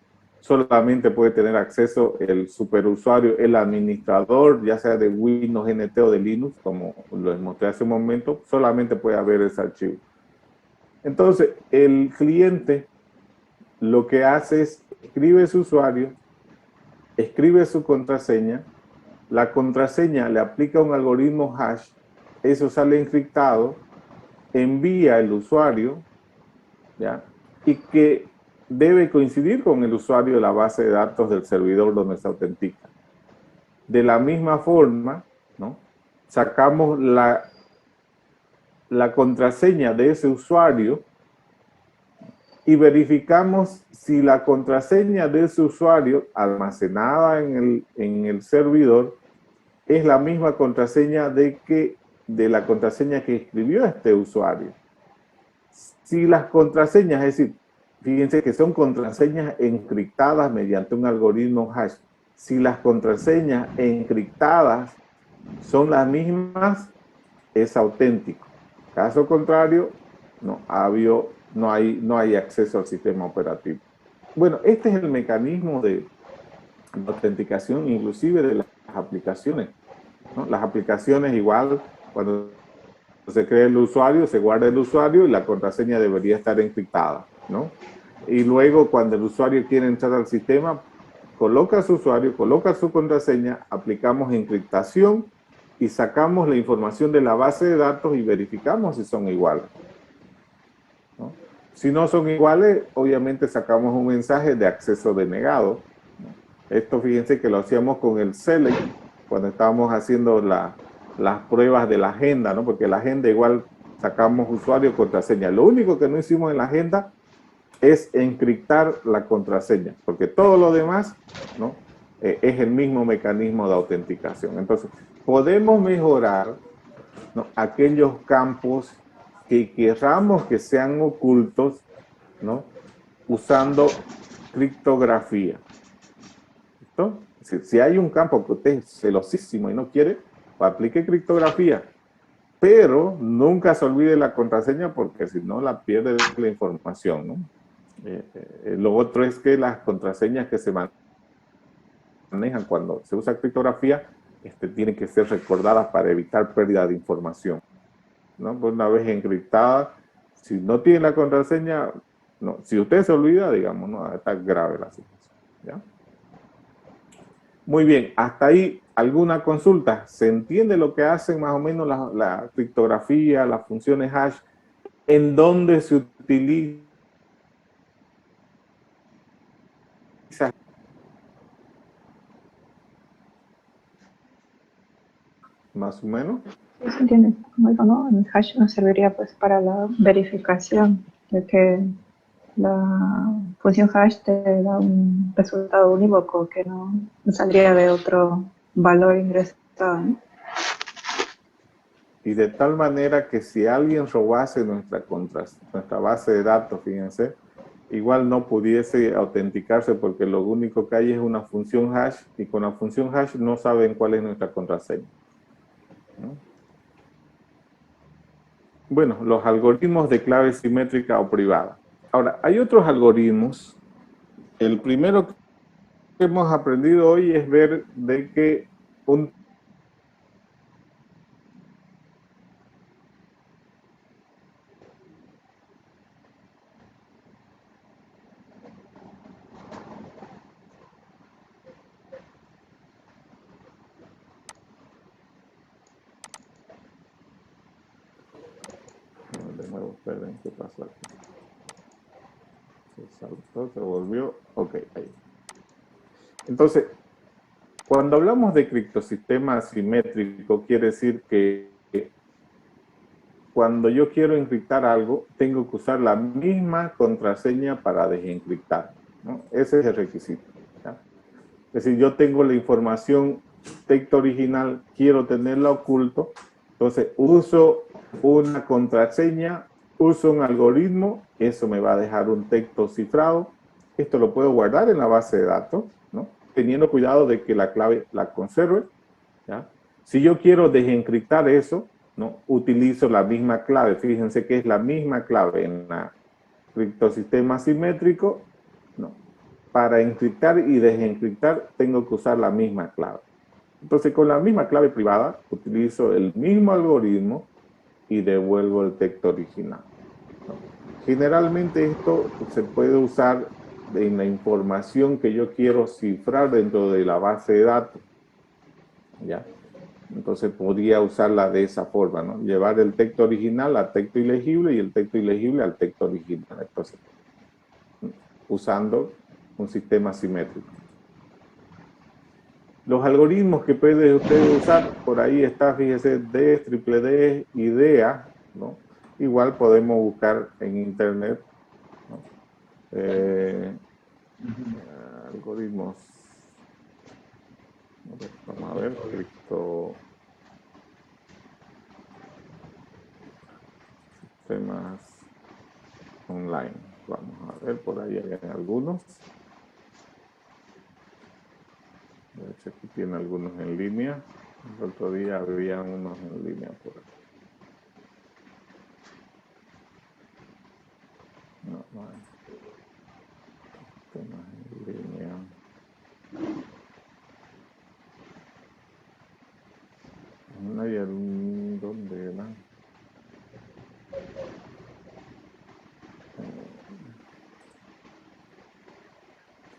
solamente puede tener acceso el superusuario, el administrador, ya sea de Windows NT o de Linux, como les mostré hace un momento, solamente puede haber ese archivo. Entonces, el cliente lo que hace es escribe su usuario, escribe su contraseña, la contraseña le aplica un algoritmo hash, eso sale encriptado, envía el usuario, ¿ya? Y que debe coincidir con el usuario de la base de datos del servidor donde se autentica. De la misma forma, ¿no? Sacamos la contraseña de ese usuario y verificamos si la contraseña de ese usuario almacenada en el servidor es la misma contraseña de la contraseña que escribió este usuario. Si las contraseñas, es decir, fíjense que son contraseñas encriptadas mediante un algoritmo hash. Si las contraseñas encriptadas son las mismas, es auténtico. Caso contrario, no hay acceso al sistema operativo. Bueno, este es el mecanismo de autenticación, inclusive de las aplicaciones, ¿no? Las aplicaciones igual, cuando se crea el usuario, se guarda el usuario y la contraseña debería estar encriptada, ¿no? Y luego cuando el usuario quiere entrar al sistema, coloca su usuario, coloca su contraseña, aplicamos encriptación y sacamos la información de la base de datos y verificamos si son iguales, ¿no? Si no son iguales, obviamente sacamos un mensaje de acceso denegado, ¿no? Esto fíjense que lo hacíamos con el Select cuando estábamos haciendo las pruebas de la agenda, ¿no? Porque la agenda igual sacamos usuario, contraseña. Lo único que no hicimos en la agenda es encriptar la contraseña, porque todo lo demás, ¿no? Es el mismo mecanismo de autenticación. Entonces, podemos mejorar, ¿no? Aquellos campos que queramos que sean ocultos, ¿no? Usando criptografía. ¿Listo? Si hay un campo que usted es celosísimo y no quiere, pues aplique criptografía. Pero nunca se olvide la contraseña porque si no la pierde la información, ¿no? Lo otro es que las contraseñas que se manejan cuando se usa criptografía tienen que ser recordadas para evitar pérdida de información, ¿no? Pues una vez encriptada, si no tiene la contraseña, no. Si usted se olvida, digamos, no, está grave la situación, ¿ya? Muy bien, hasta ahí, ¿alguna consulta? ¿Se entiende lo que hacen más o menos la criptografía, las funciones hash? ¿En dónde se utiliza? Más o menos. Sí, se entiende. Como digo, ¿no? El hash nos serviría pues para la verificación de que la función hash te da un resultado unívoco que no saldría de otro valor ingresado, ¿no? Y de tal manera que si alguien robase nuestra base de datos, fíjense, igual no pudiese autenticarse porque lo único que hay es una función hash y con la función hash no saben cuál es nuestra contraseña, ¿no? Bueno, los algoritmos de clave simétrica o privada. Ahora, hay otros algoritmos. El primero que hemos aprendido hoy es ver de que un de nuevo, esperen, ¿qué pasó aquí? Se saltó, se volvió. Ok, ahí. Entonces, cuando hablamos de criptosistema asimétrico, quiere decir que cuando yo quiero encriptar algo, tengo que usar la misma contraseña para desencriptar, ¿no? Ese es el requisito, ¿ya? Es decir, yo tengo la información texto original, quiero tenerla oculto, entonces uso una contraseña Uso un algoritmo, eso me va a dejar un texto cifrado. Esto lo puedo guardar en la base de datos, ¿no? Teniendo cuidado de que la clave la conserve, ¿ya? Si yo quiero desencriptar eso, ¿no? Utilizo la misma clave. Fíjense que es la misma clave en la criptosistema simétrico, ¿no? Para encriptar y desencriptar tengo que usar la misma clave. Entonces, con la misma clave privada, utilizo el mismo algoritmo y devuelvo el texto original, ¿no? Generalmente esto se puede usar en la información que yo quiero cifrar dentro de la base de datos, ¿ya? Entonces podría usarla de esa forma, ¿no? Llevar el texto original al texto ilegible y el texto ilegible al texto original. Entonces, usando un sistema simétrico. Los algoritmos que puede usted usar, por ahí está, fíjese, D, triple D, IDEA, ¿no? Igual podemos buscar en internet, ¿no? Algoritmos. Vamos a ver, cripto sistemas online. Vamos a ver, por ahí hay algunos. De hecho, aquí tiene algunos en línea. El otro día había unos en línea por aquí. No, no hay. Temas en línea. No hay algún... ¿Dónde era?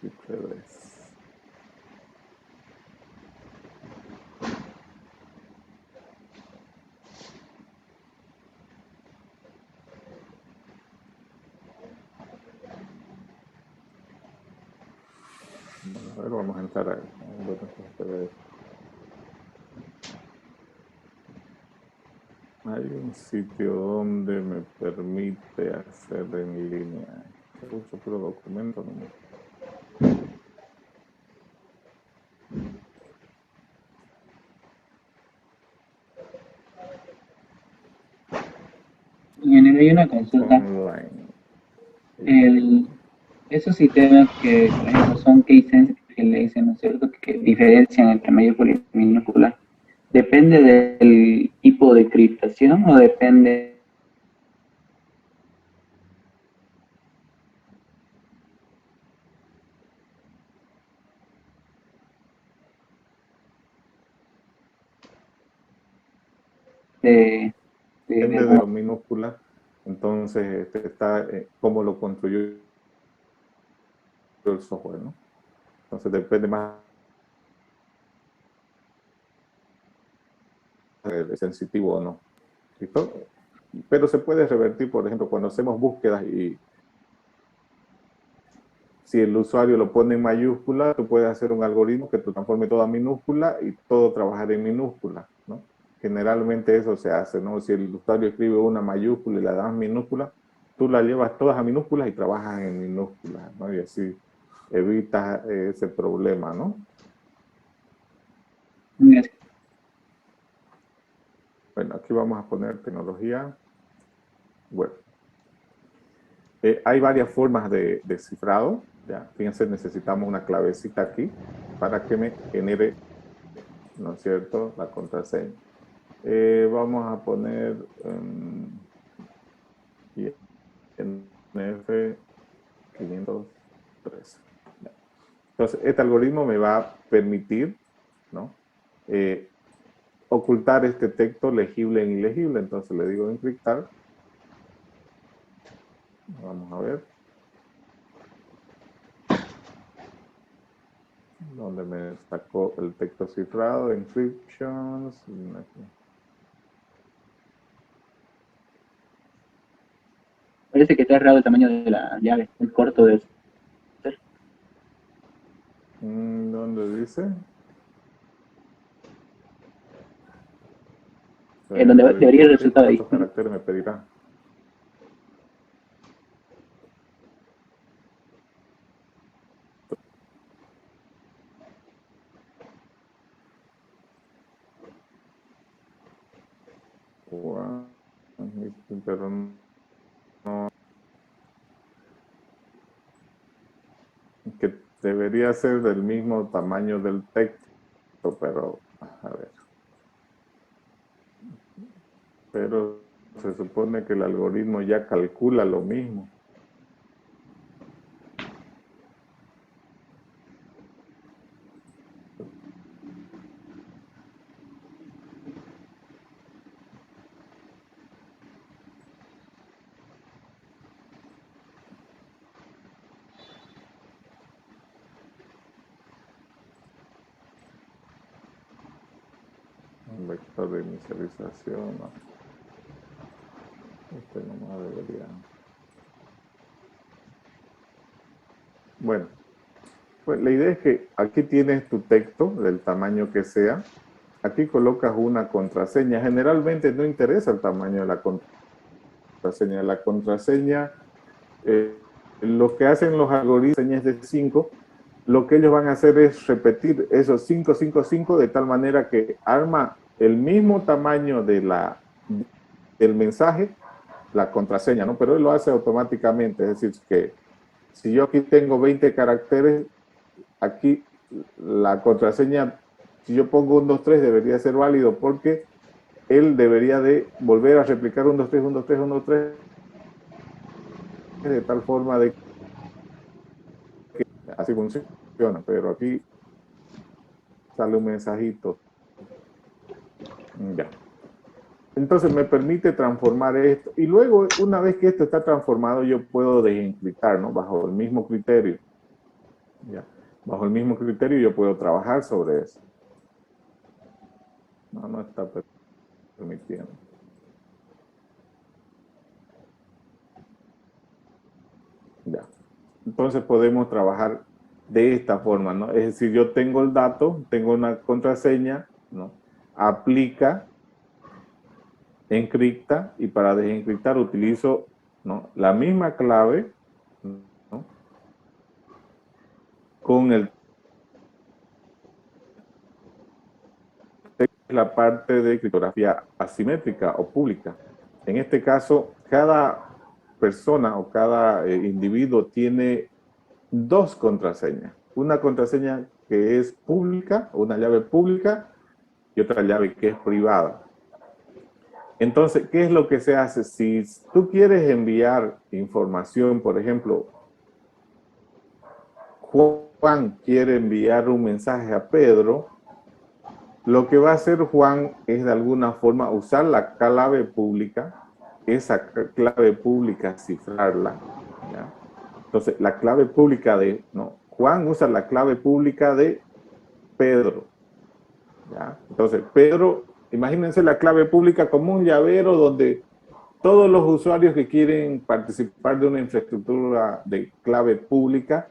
Cipredes. Bueno, a ver, vamos a entrar ahí. Hay un sitio donde me permite hacer en línea. Mucho puro documento, ¿no? Hay una consulta. Online. Esos sistemas que, por ejemplo, son case sensitive, que le dicen, ¿no es cierto?, que diferencian entre mayúscula y minúscula, ¿depende del tipo de criptación o depende Depende de lo minúscula. Entonces, está cómo lo construyó el software, ¿no? Entonces, depende más de sensitivo o no. ¿Listo? Pero se puede revertir, por ejemplo, cuando hacemos búsquedas y si el usuario lo pone en mayúscula, tú puedes hacer un algoritmo que te transforme todo a minúscula y todo trabajar en minúscula, ¿no? Generalmente eso se hace, ¿no? Si el usuario escribe una mayúscula y la das minúscula, tú la llevas todas a minúsculas y trabajas en minúsculas, ¿no? Y así evitas ese problema, ¿no? Bueno, aquí vamos a poner tecnología web. Hay varias formas de cifrado. Ya, fíjense, necesitamos una clavecita aquí para que me genere, ¿no es cierto?, la contraseña. Vamos a poner INF 513. Entonces, este algoritmo me va a permitir, ¿no?, ocultar este texto legible en ilegible. Entonces le digo encriptar. Vamos a ver. Donde me sacó el texto cifrado, encryptions. Parece que está errado el tamaño de la llave, el corto de ser. ¿Dónde dice? Donde debería el resultado ahí. ¿Cuántos caracteres me pedirá? Pero debería ser del mismo tamaño del texto, pero a ver. Pero se supone que el algoritmo ya calcula lo mismo. Un vector de inicialización, no. Este no debería. Bueno, pues la idea es que aquí tienes tu texto del tamaño que sea. Aquí colocas una contraseña. Generalmente no interesa el tamaño de la contraseña. La contraseña, lo que hacen los algoritmos es de 5. Lo que ellos van a hacer es repetir esos 555 de tal manera que arma el mismo tamaño del mensaje, la contraseña, ¿no? Pero él lo hace automáticamente. Es decir, que si yo aquí tengo 20 caracteres, aquí la contraseña, si yo pongo 1, 2, 3, debería ser válido porque él debería de volver a replicar 1, 2, 3, 1, 2, 3, 1, 2, 3, de tal forma de que así funciona. Pero aquí sale un mensajito. Ya. Entonces me permite transformar esto. Y luego, una vez que esto está transformado, yo puedo desencriptar, ¿no? Bajo el mismo criterio. Ya. Bajo el mismo criterio yo puedo trabajar sobre eso. No está permitiendo. Ya. Entonces podemos trabajar de esta forma, ¿no? Es decir, yo tengo el dato, tengo una contraseña, ¿no? Aplica, encripta, y para desencriptar utilizo, ¿no? La misma clave, ¿no? Con la parte de criptografía asimétrica o pública. En este caso, cada persona o cada individuo tiene 2 contraseñas. Una contraseña que es pública, una llave pública, y otra llave que es privada. Entonces, ¿qué es lo que se hace? Si tú quieres enviar información, por ejemplo, Juan quiere enviar un mensaje a Pedro, lo que va a hacer Juan es de alguna forma usar la clave pública, esa clave pública cifrarla, ¿ya? Entonces, la clave pública de, no, Juan usa la clave pública de Pedro, ¿ya? Entonces, Pedro, imagínense la clave pública como un llavero donde todos los usuarios que quieren participar de una infraestructura de clave pública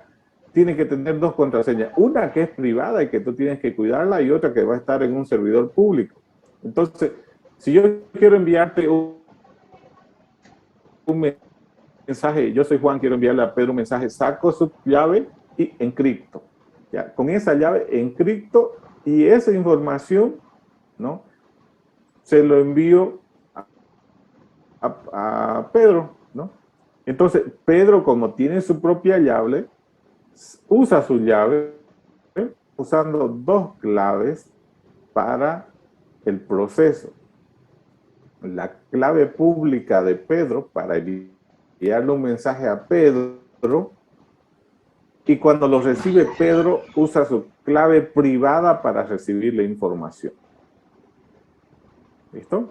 tienen que tener 2 contraseñas. Una que es privada y que tú tienes que cuidarla, y otra que va a estar en un servidor público. Entonces, si yo quiero enviarte un mensaje, yo soy Juan, quiero enviarle a Pedro un mensaje, saco su llave y encripto. ¿Ya? Con esa llave encripto y esa información, ¿no? Se lo envío a Pedro, ¿no? Entonces, Pedro, como tiene su propia llave, usa su llave usando 2 claves para el proceso. La clave pública de Pedro para enviarle un mensaje a Pedro, y cuando lo recibe Pedro usa su clave privada para recibir la información. ¿Listo?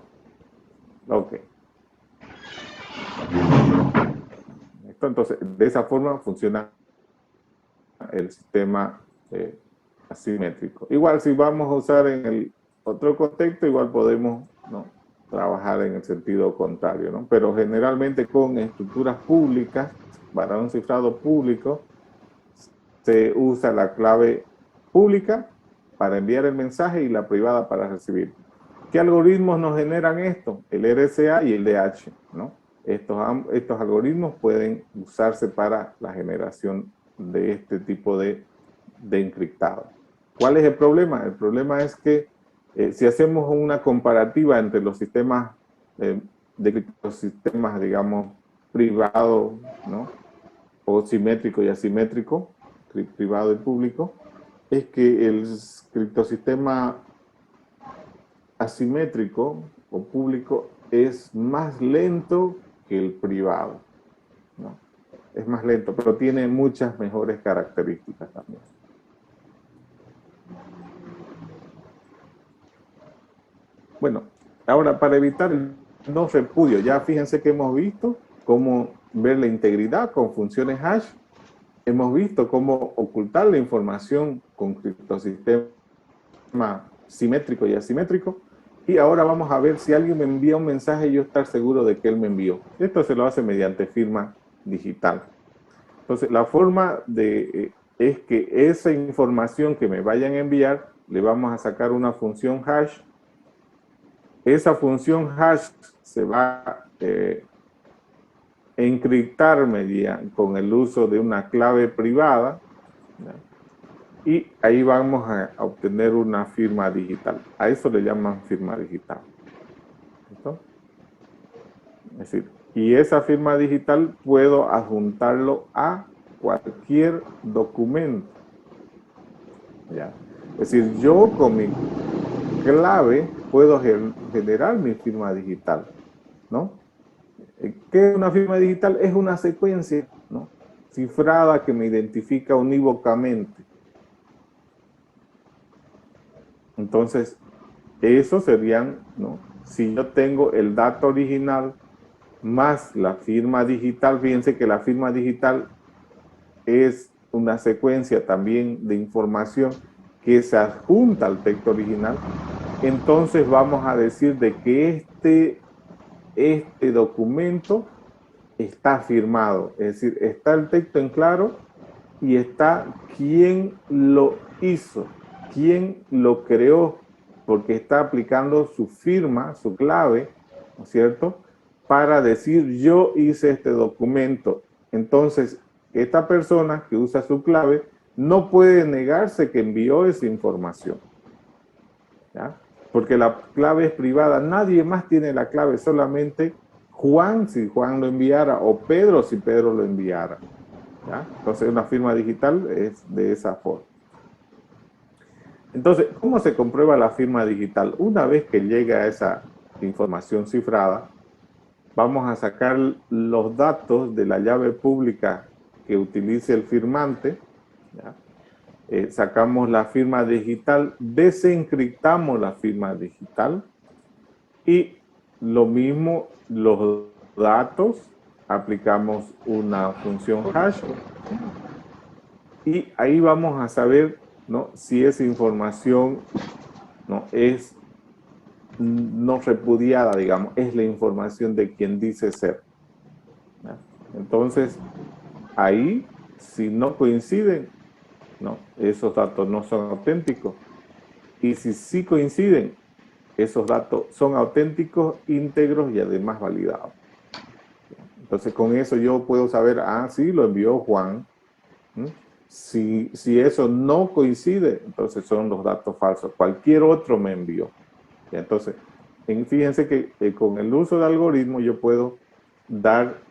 Ok. ¿Listo? Entonces, de esa forma funciona el sistema asimétrico. Igual, si vamos a usar en el otro contexto, igual podemos, ¿no?, trabajar en el sentido contrario, ¿no? Pero generalmente con estructuras públicas, para un cifrado público, se usa la clave pública para enviar el mensaje y la privada para recibir. ¿Qué algoritmos nos generan esto? El RSA y el DH, ¿no? Estos algoritmos pueden usarse para la generación de este tipo de encriptado. ¿Cuál es el problema? El problema es que si hacemos una comparativa entre los sistemas los sistemas, digamos, privados, ¿no?, o simétrico y asimétrico, privado y público, es que el criptosistema asimétrico o público es más lento que el privado, ¿no? Es más lento, pero tiene muchas mejores características también. Bueno, ahora para evitar el no repudio, ya fíjense que hemos visto cómo ver la integridad con funciones hash, hemos visto cómo ocultar la información con criptosistema simétrico y asimétrico, y ahora vamos a ver si alguien me envía un mensaje y yo estar seguro de que él me envió. Esto se lo hace mediante firma digital. Entonces, la forma es que esa información que me vayan a enviar, le vamos a sacar una función hash. Esa función hash se va a encriptar con el uso de una clave privada, ¿no? Y ahí vamos a obtener una firma digital. A eso le llaman firma digital. ¿Listo? Es decir, y esa firma digital puedo adjuntarlo a cualquier documento. ¿Ya? Es decir, yo con mi clave puedo generar mi firma digital, ¿no? ¿Qué es una firma digital? Es una secuencia, ¿no?, cifrada que me identifica unívocamente. Entonces, eso serían, ¿no?, si yo tengo el dato original más la firma digital. Fíjense que la firma digital es una secuencia también de información que se adjunta al texto original. Entonces vamos a decir de que este documento está firmado, es decir, está el texto en claro y está quién lo hizo, quién lo creó, porque está aplicando su firma, su clave, ¿no es cierto?, para decir yo hice este documento. Entonces, esta persona que usa su clave no puede negarse que envió esa información, ¿ya? Porque la clave es privada, nadie más tiene la clave, solamente Juan, si Juan lo enviara, o Pedro, si Pedro lo enviara, ¿ya? Entonces, una firma digital es de esa forma. Entonces, ¿cómo se comprueba la firma digital? Una vez que llega esa información cifrada, vamos a sacar los datos de la llave pública que utilice el firmante, ¿ya? Sacamos la firma digital, desencriptamos la firma digital y lo mismo los datos, aplicamos una función hash y ahí vamos a saber, ¿no?, si esa información, ¿no?, es no repudiada, digamos, es la información de quien dice ser, ¿ya? Entonces, ahí, si no coinciden, ¿no?, esos datos no son auténticos. Y si sí coinciden, esos datos son auténticos, íntegros y además validados. Entonces, con eso yo puedo saber, sí, lo envió Juan. Si eso no coincide, entonces son los datos falsos. Cualquier otro me envió. ¿Ya? Entonces, fíjense que con el uso de algoritmos yo puedo dar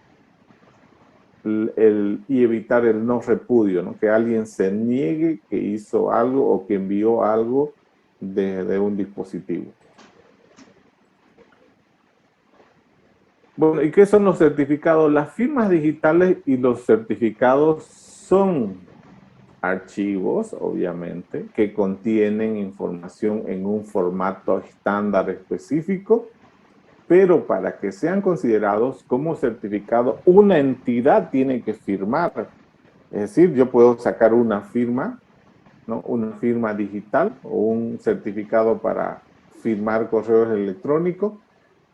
y evitar el no repudio, ¿no?, que alguien se niegue que hizo algo o que envió algo de un dispositivo. Bueno, ¿y qué son los certificados? Las firmas digitales y los certificados son archivos, obviamente, que contienen información en un formato estándar específico, pero para que sean considerados como certificado, una entidad tiene que firmar. Es decir, yo puedo sacar una firma, ¿no?, una firma digital o un certificado para firmar correos electrónicos,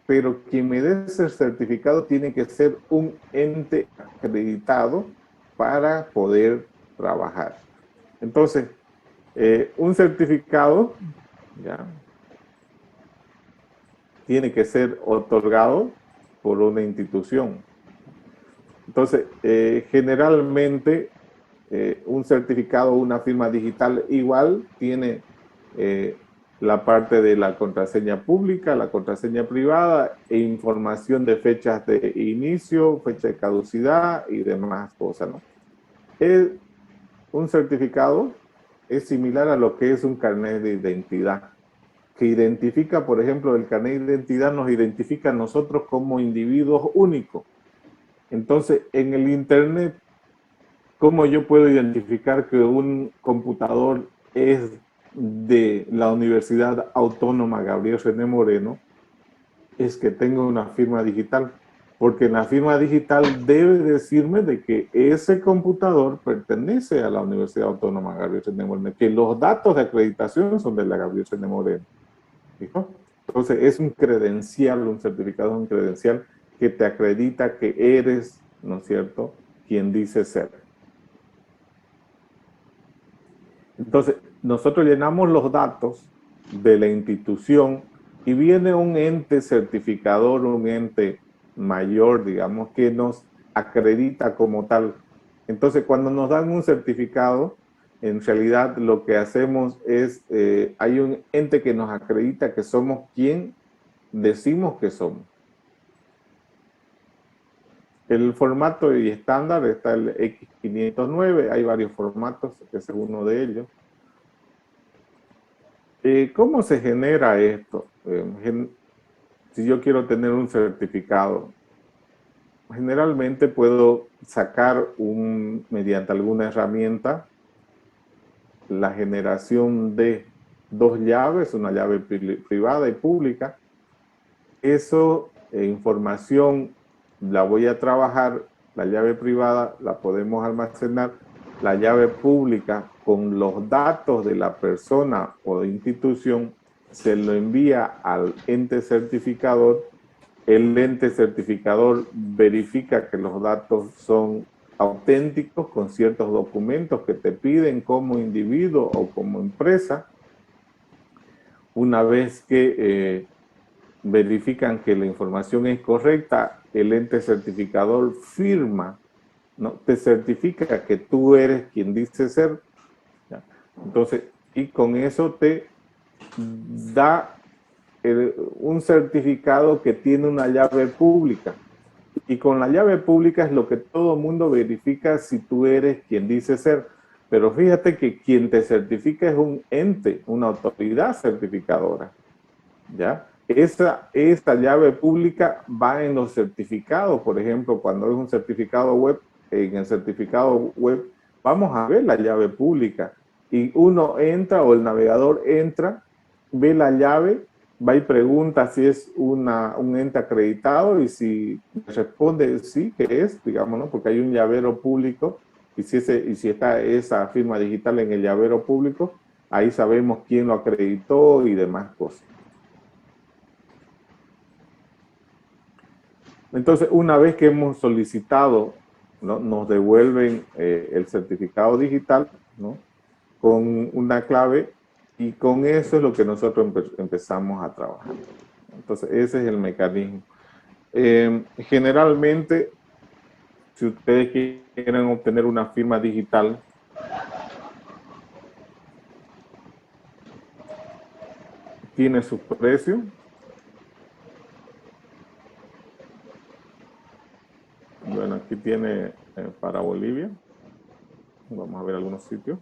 pero quien me dé ese certificado tiene que ser un ente acreditado para poder trabajar. Entonces, un certificado, ¿ya?, tiene que ser otorgado por una institución. Entonces, generalmente, un certificado o una firma digital igual tiene la parte de la contraseña pública, la contraseña privada e información de fechas de inicio, fecha de caducidad y demás cosas, ¿no? un certificado es similar a lo que es un carnet de identidad, que identifica, por ejemplo, el carnet de identidad nos identifica a nosotros como individuos únicos. Entonces, en el Internet, ¿cómo yo puedo identificar que un computador es de la Universidad Autónoma Gabriel René Moreno? Es que tengo una firma digital, porque en la firma digital debe decirme de que ese computador pertenece a la Universidad Autónoma Gabriel René Moreno, que los datos de acreditación son de la Gabriel René Moreno. ¿Listo? Entonces es un credencial, un certificado es un credencial que te acredita que eres, ¿no es cierto?, quien dice ser. Entonces, nosotros llenamos los datos de la institución y viene un ente certificador, un ente mayor, digamos, que nos acredita como tal. Entonces, cuando nos dan un certificado, en realidad lo que hacemos es, hay un ente que nos acredita que somos quien decimos que somos. El formato y estándar está el X509, hay varios formatos, ese es uno de ellos. ¿Cómo se genera esto? Si yo quiero tener un certificado, generalmente puedo sacar mediante alguna herramienta la generación de dos llaves, una llave privada y pública. Eso, información, la voy a trabajar, la llave privada la podemos almacenar, la llave pública con los datos de la persona o institución se lo envía al ente certificador. El ente certificador verifica que los datos son auténticos con ciertos documentos que te piden como individuo o como empresa. Una vez que verifican que la información es correcta, el ente certificador firma, ¿no? Te certifica que tú eres quien dice ser. ¿Ya? Entonces, y con eso te da un certificado que tiene una llave pública. Y con la llave pública es lo que todo el mundo verifica si tú eres quien dice ser. Pero fíjate que quien te certifica es un ente, una autoridad certificadora. ¿Ya? Esta llave pública va en los certificados. Por ejemplo, cuando es un certificado web, en el certificado web vamos a ver la llave pública. Y uno entra o el navegador entra, ve la llave, va y pregunta si es un ente acreditado y si responde sí que es, digamos, ¿no? Porque hay un llavero público y si está esa firma digital en el llavero público, ahí sabemos quién lo acreditó y demás cosas. Entonces, una vez que hemos solicitado, ¿no? Nos devuelven el certificado digital, ¿no? Con una clave y con eso es lo que nosotros empezamos a trabajar. Entonces, ese es el mecanismo. Generalmente, si ustedes quieren obtener una firma digital, tiene su precio. Bueno, aquí tiene para Bolivia. Vamos a ver algunos sitios.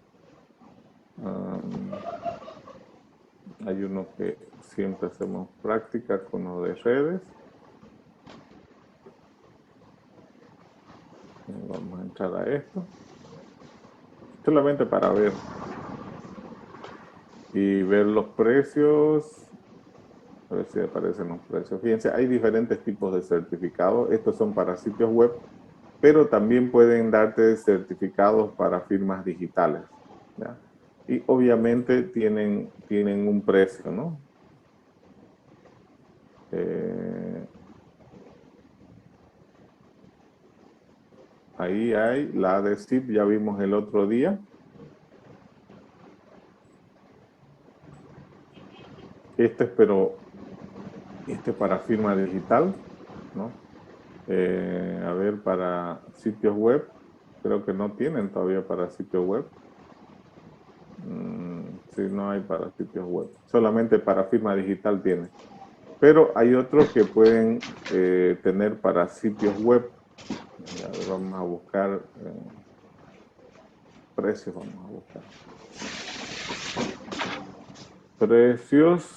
Hay uno que siempre hacemos práctica con lo de redes. Vamos a entrar a esto. Solamente para ver. Y ver los precios. A ver si aparecen los precios. Fíjense, hay diferentes tipos de certificados. Estos son para sitios web, pero también pueden darte certificados para firmas digitales, ¿ya? Y obviamente tienen un precio, ¿no? Ahí hay la ADCIP, ya vimos el otro día. Este es para firma digital, ¿no? A ver, para sitios web, creo que no tienen todavía para sitios web. Sí, no hay para sitios web. Solamente para firma digital tiene. Pero hay otros que pueden tener para sitios web. A ver, vamos a buscar. precios vamos a buscar. Precios.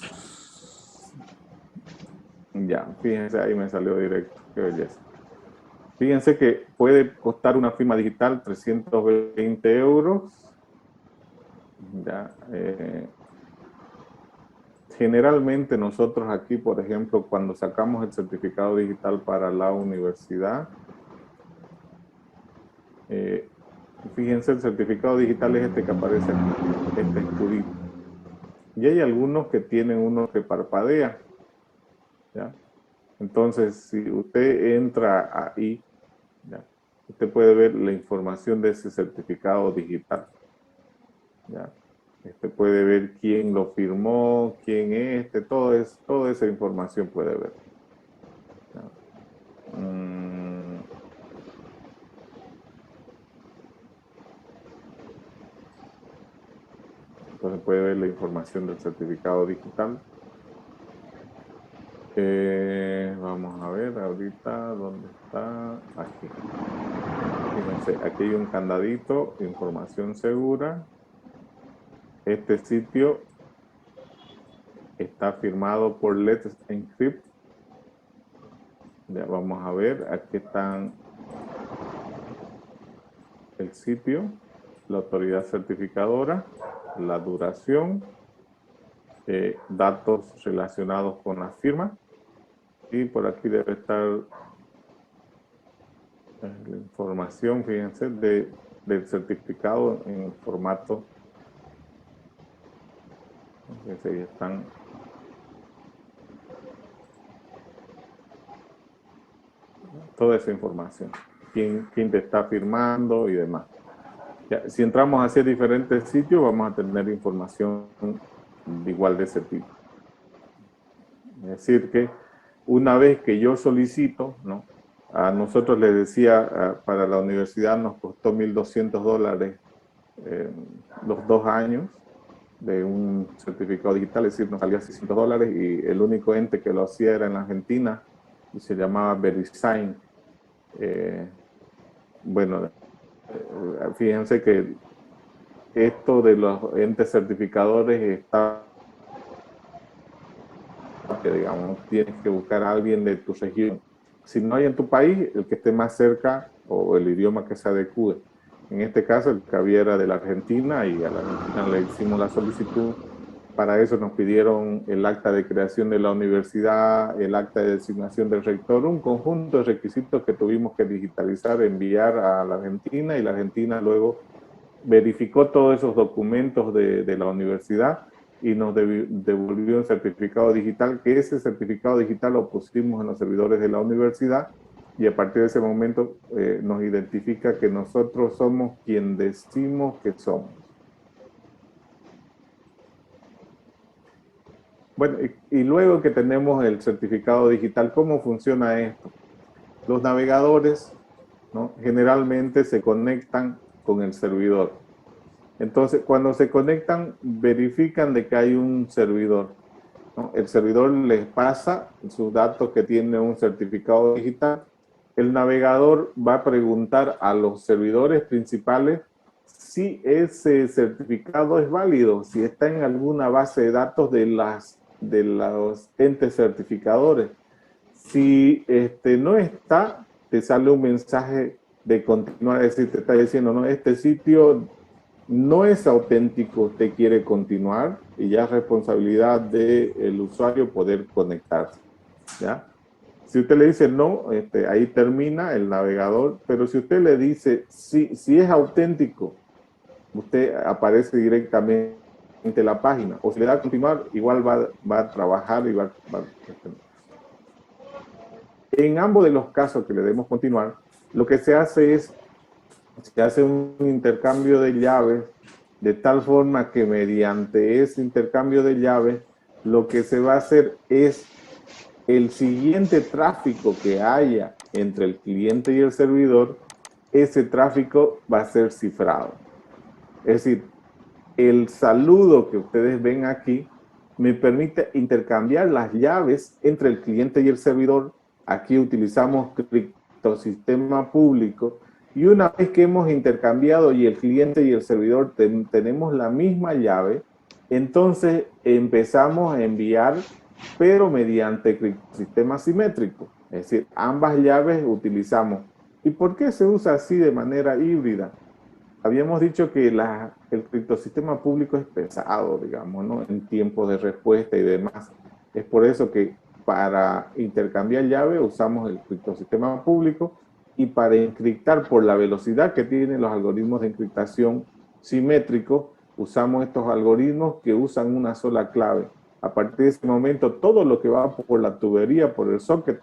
Ya, fíjense, ahí me salió directo. Qué belleza. Fíjense que puede costar una firma digital 320 euros. Ya, generalmente nosotros aquí, por ejemplo, cuando sacamos el certificado digital para la universidad, fíjense, el certificado digital es este que aparece aquí, este escudito. Y hay algunos que tienen uno que parpadea, ¿ya? Entonces, si usted entra ahí, ¿ya? Usted puede ver la información de ese certificado digital, ¿ya? Puede ver quién lo firmó, quién es, toda esa información puede ver, ¿ya? Entonces puede ver la información del certificado digital. Vamos a ver ahorita dónde está. Aquí. Fíjense, aquí hay un candadito, información segura. Este sitio está firmado por Let's Encrypt. Ya vamos a ver, aquí están el sitio, la autoridad certificadora, la duración, datos relacionados con la firma, y por aquí debe estar la información, fíjense, del certificado en formato. Fíjense, ahí están. Toda esa información, quién te está firmando y demás. Ya, si entramos hacia diferentes sitios, vamos a tener información igual de ese tipo. Es decir, que una vez que yo solicito, ¿no? A nosotros les decía, para la universidad nos costó $1,200 los 2 años de un certificado digital, es decir, nos salía $600, y el único ente que lo hacía era en la Argentina y se llamaba VeriSign. Bueno, fíjense que esto de los entes certificadores está, que digamos, tienes que buscar a alguien de tu región. Si no hay en tu país, el que esté más cerca o el idioma que se adecue. En este caso, el que había era de la Argentina, y a la Argentina le hicimos la solicitud. Para eso nos pidieron el acta de creación de la universidad, el acta de designación del rector, un conjunto de requisitos que tuvimos que digitalizar, enviar a la Argentina, y la Argentina luego verificó todos esos documentos de la universidad y nos devolvió un certificado digital, que ese certificado digital lo pusimos en los servidores de la universidad, y a partir de ese momento nos identifica que nosotros somos quien decimos que somos. Bueno, y luego que tenemos el certificado digital, ¿cómo funciona esto? Los navegadores, ¿no? Generalmente se conectan con el servidor. Entonces, cuando se conectan, verifican de que hay un servidor, ¿no? El servidor les pasa sus datos que tiene un certificado digital. El navegador va a preguntar a los servidores principales si ese certificado es válido, si está en alguna base de datos de los entes certificadores. Si no está, te sale un mensaje de continuar, es decir, te está diciendo, no, este sitio no es auténtico, usted quiere continuar, y ya es responsabilidad del usuario poder conectarse, ¿ya? Si usted le dice no, ahí termina el navegador, pero si usted le dice si es auténtico, usted aparece directamente en la página, o si le da a continuar, igual va a trabajar y va. En ambos de los casos que le demos continuar, lo que se hace es, se hace un intercambio de llaves, de tal forma que mediante ese intercambio de llaves, lo que se va a hacer es el siguiente tráfico que haya entre el cliente y el servidor, ese tráfico va a ser cifrado. Es decir, el saludo que ustedes ven aquí me permite intercambiar las llaves entre el cliente y el servidor. Aquí utilizamos criptosistema público, Y una vez que hemos intercambiado y el cliente y el servidor tenemos la misma llave, entonces empezamos a enviar, pero mediante criptosistema simétrico. Es decir, ambas llaves utilizamos. ¿Y por qué se usa así de manera híbrida? Habíamos dicho que el criptosistema público es pesado, digamos, ¿no? En tiempo de respuesta y demás. Es por eso que para intercambiar llaves usamos el criptosistema público, y para encriptar por la velocidad que tienen los algoritmos de encriptación simétricos, usamos estos algoritmos que usan una sola clave. A partir de ese momento, todo lo que va por la tubería, por el socket,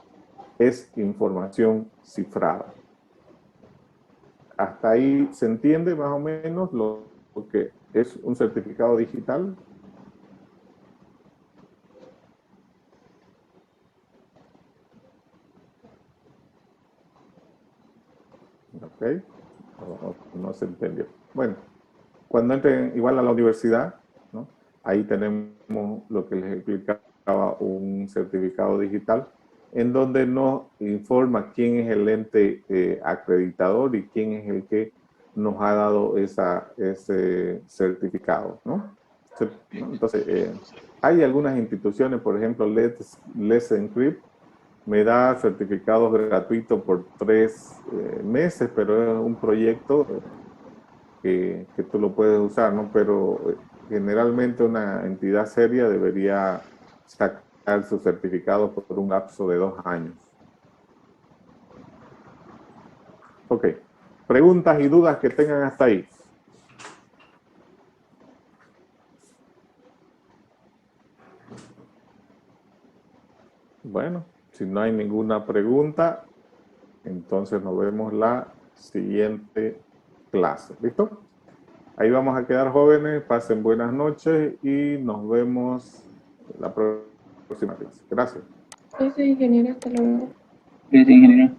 es información cifrada. Hasta ahí se entiende más o menos lo que es un certificado digital. Ok, no se entendió. Bueno, cuando entren igual a la universidad, ¿no? Ahí tenemos lo que les explicaba, un certificado digital, en donde nos informa quién es el ente acreditador y quién es el que nos ha dado ese certificado, ¿no? Entonces, hay algunas instituciones, por ejemplo, Let's Encrypt, me da certificados gratuitos por 3 meses, pero es un proyecto que tú lo puedes usar, ¿no? Pero generalmente una entidad seria debería sacar su certificado por un lapso de 2 años. Ok. Preguntas y dudas que tengan hasta ahí. Bueno, si no hay ninguna pregunta, entonces nos vemos la siguiente clase. ¿Listo? Ahí vamos a quedar, jóvenes. Pasen buenas noches y nos vemos la próxima clase. Gracias. Gracias, ingeniero. Hasta luego. Gracias, ingeniero.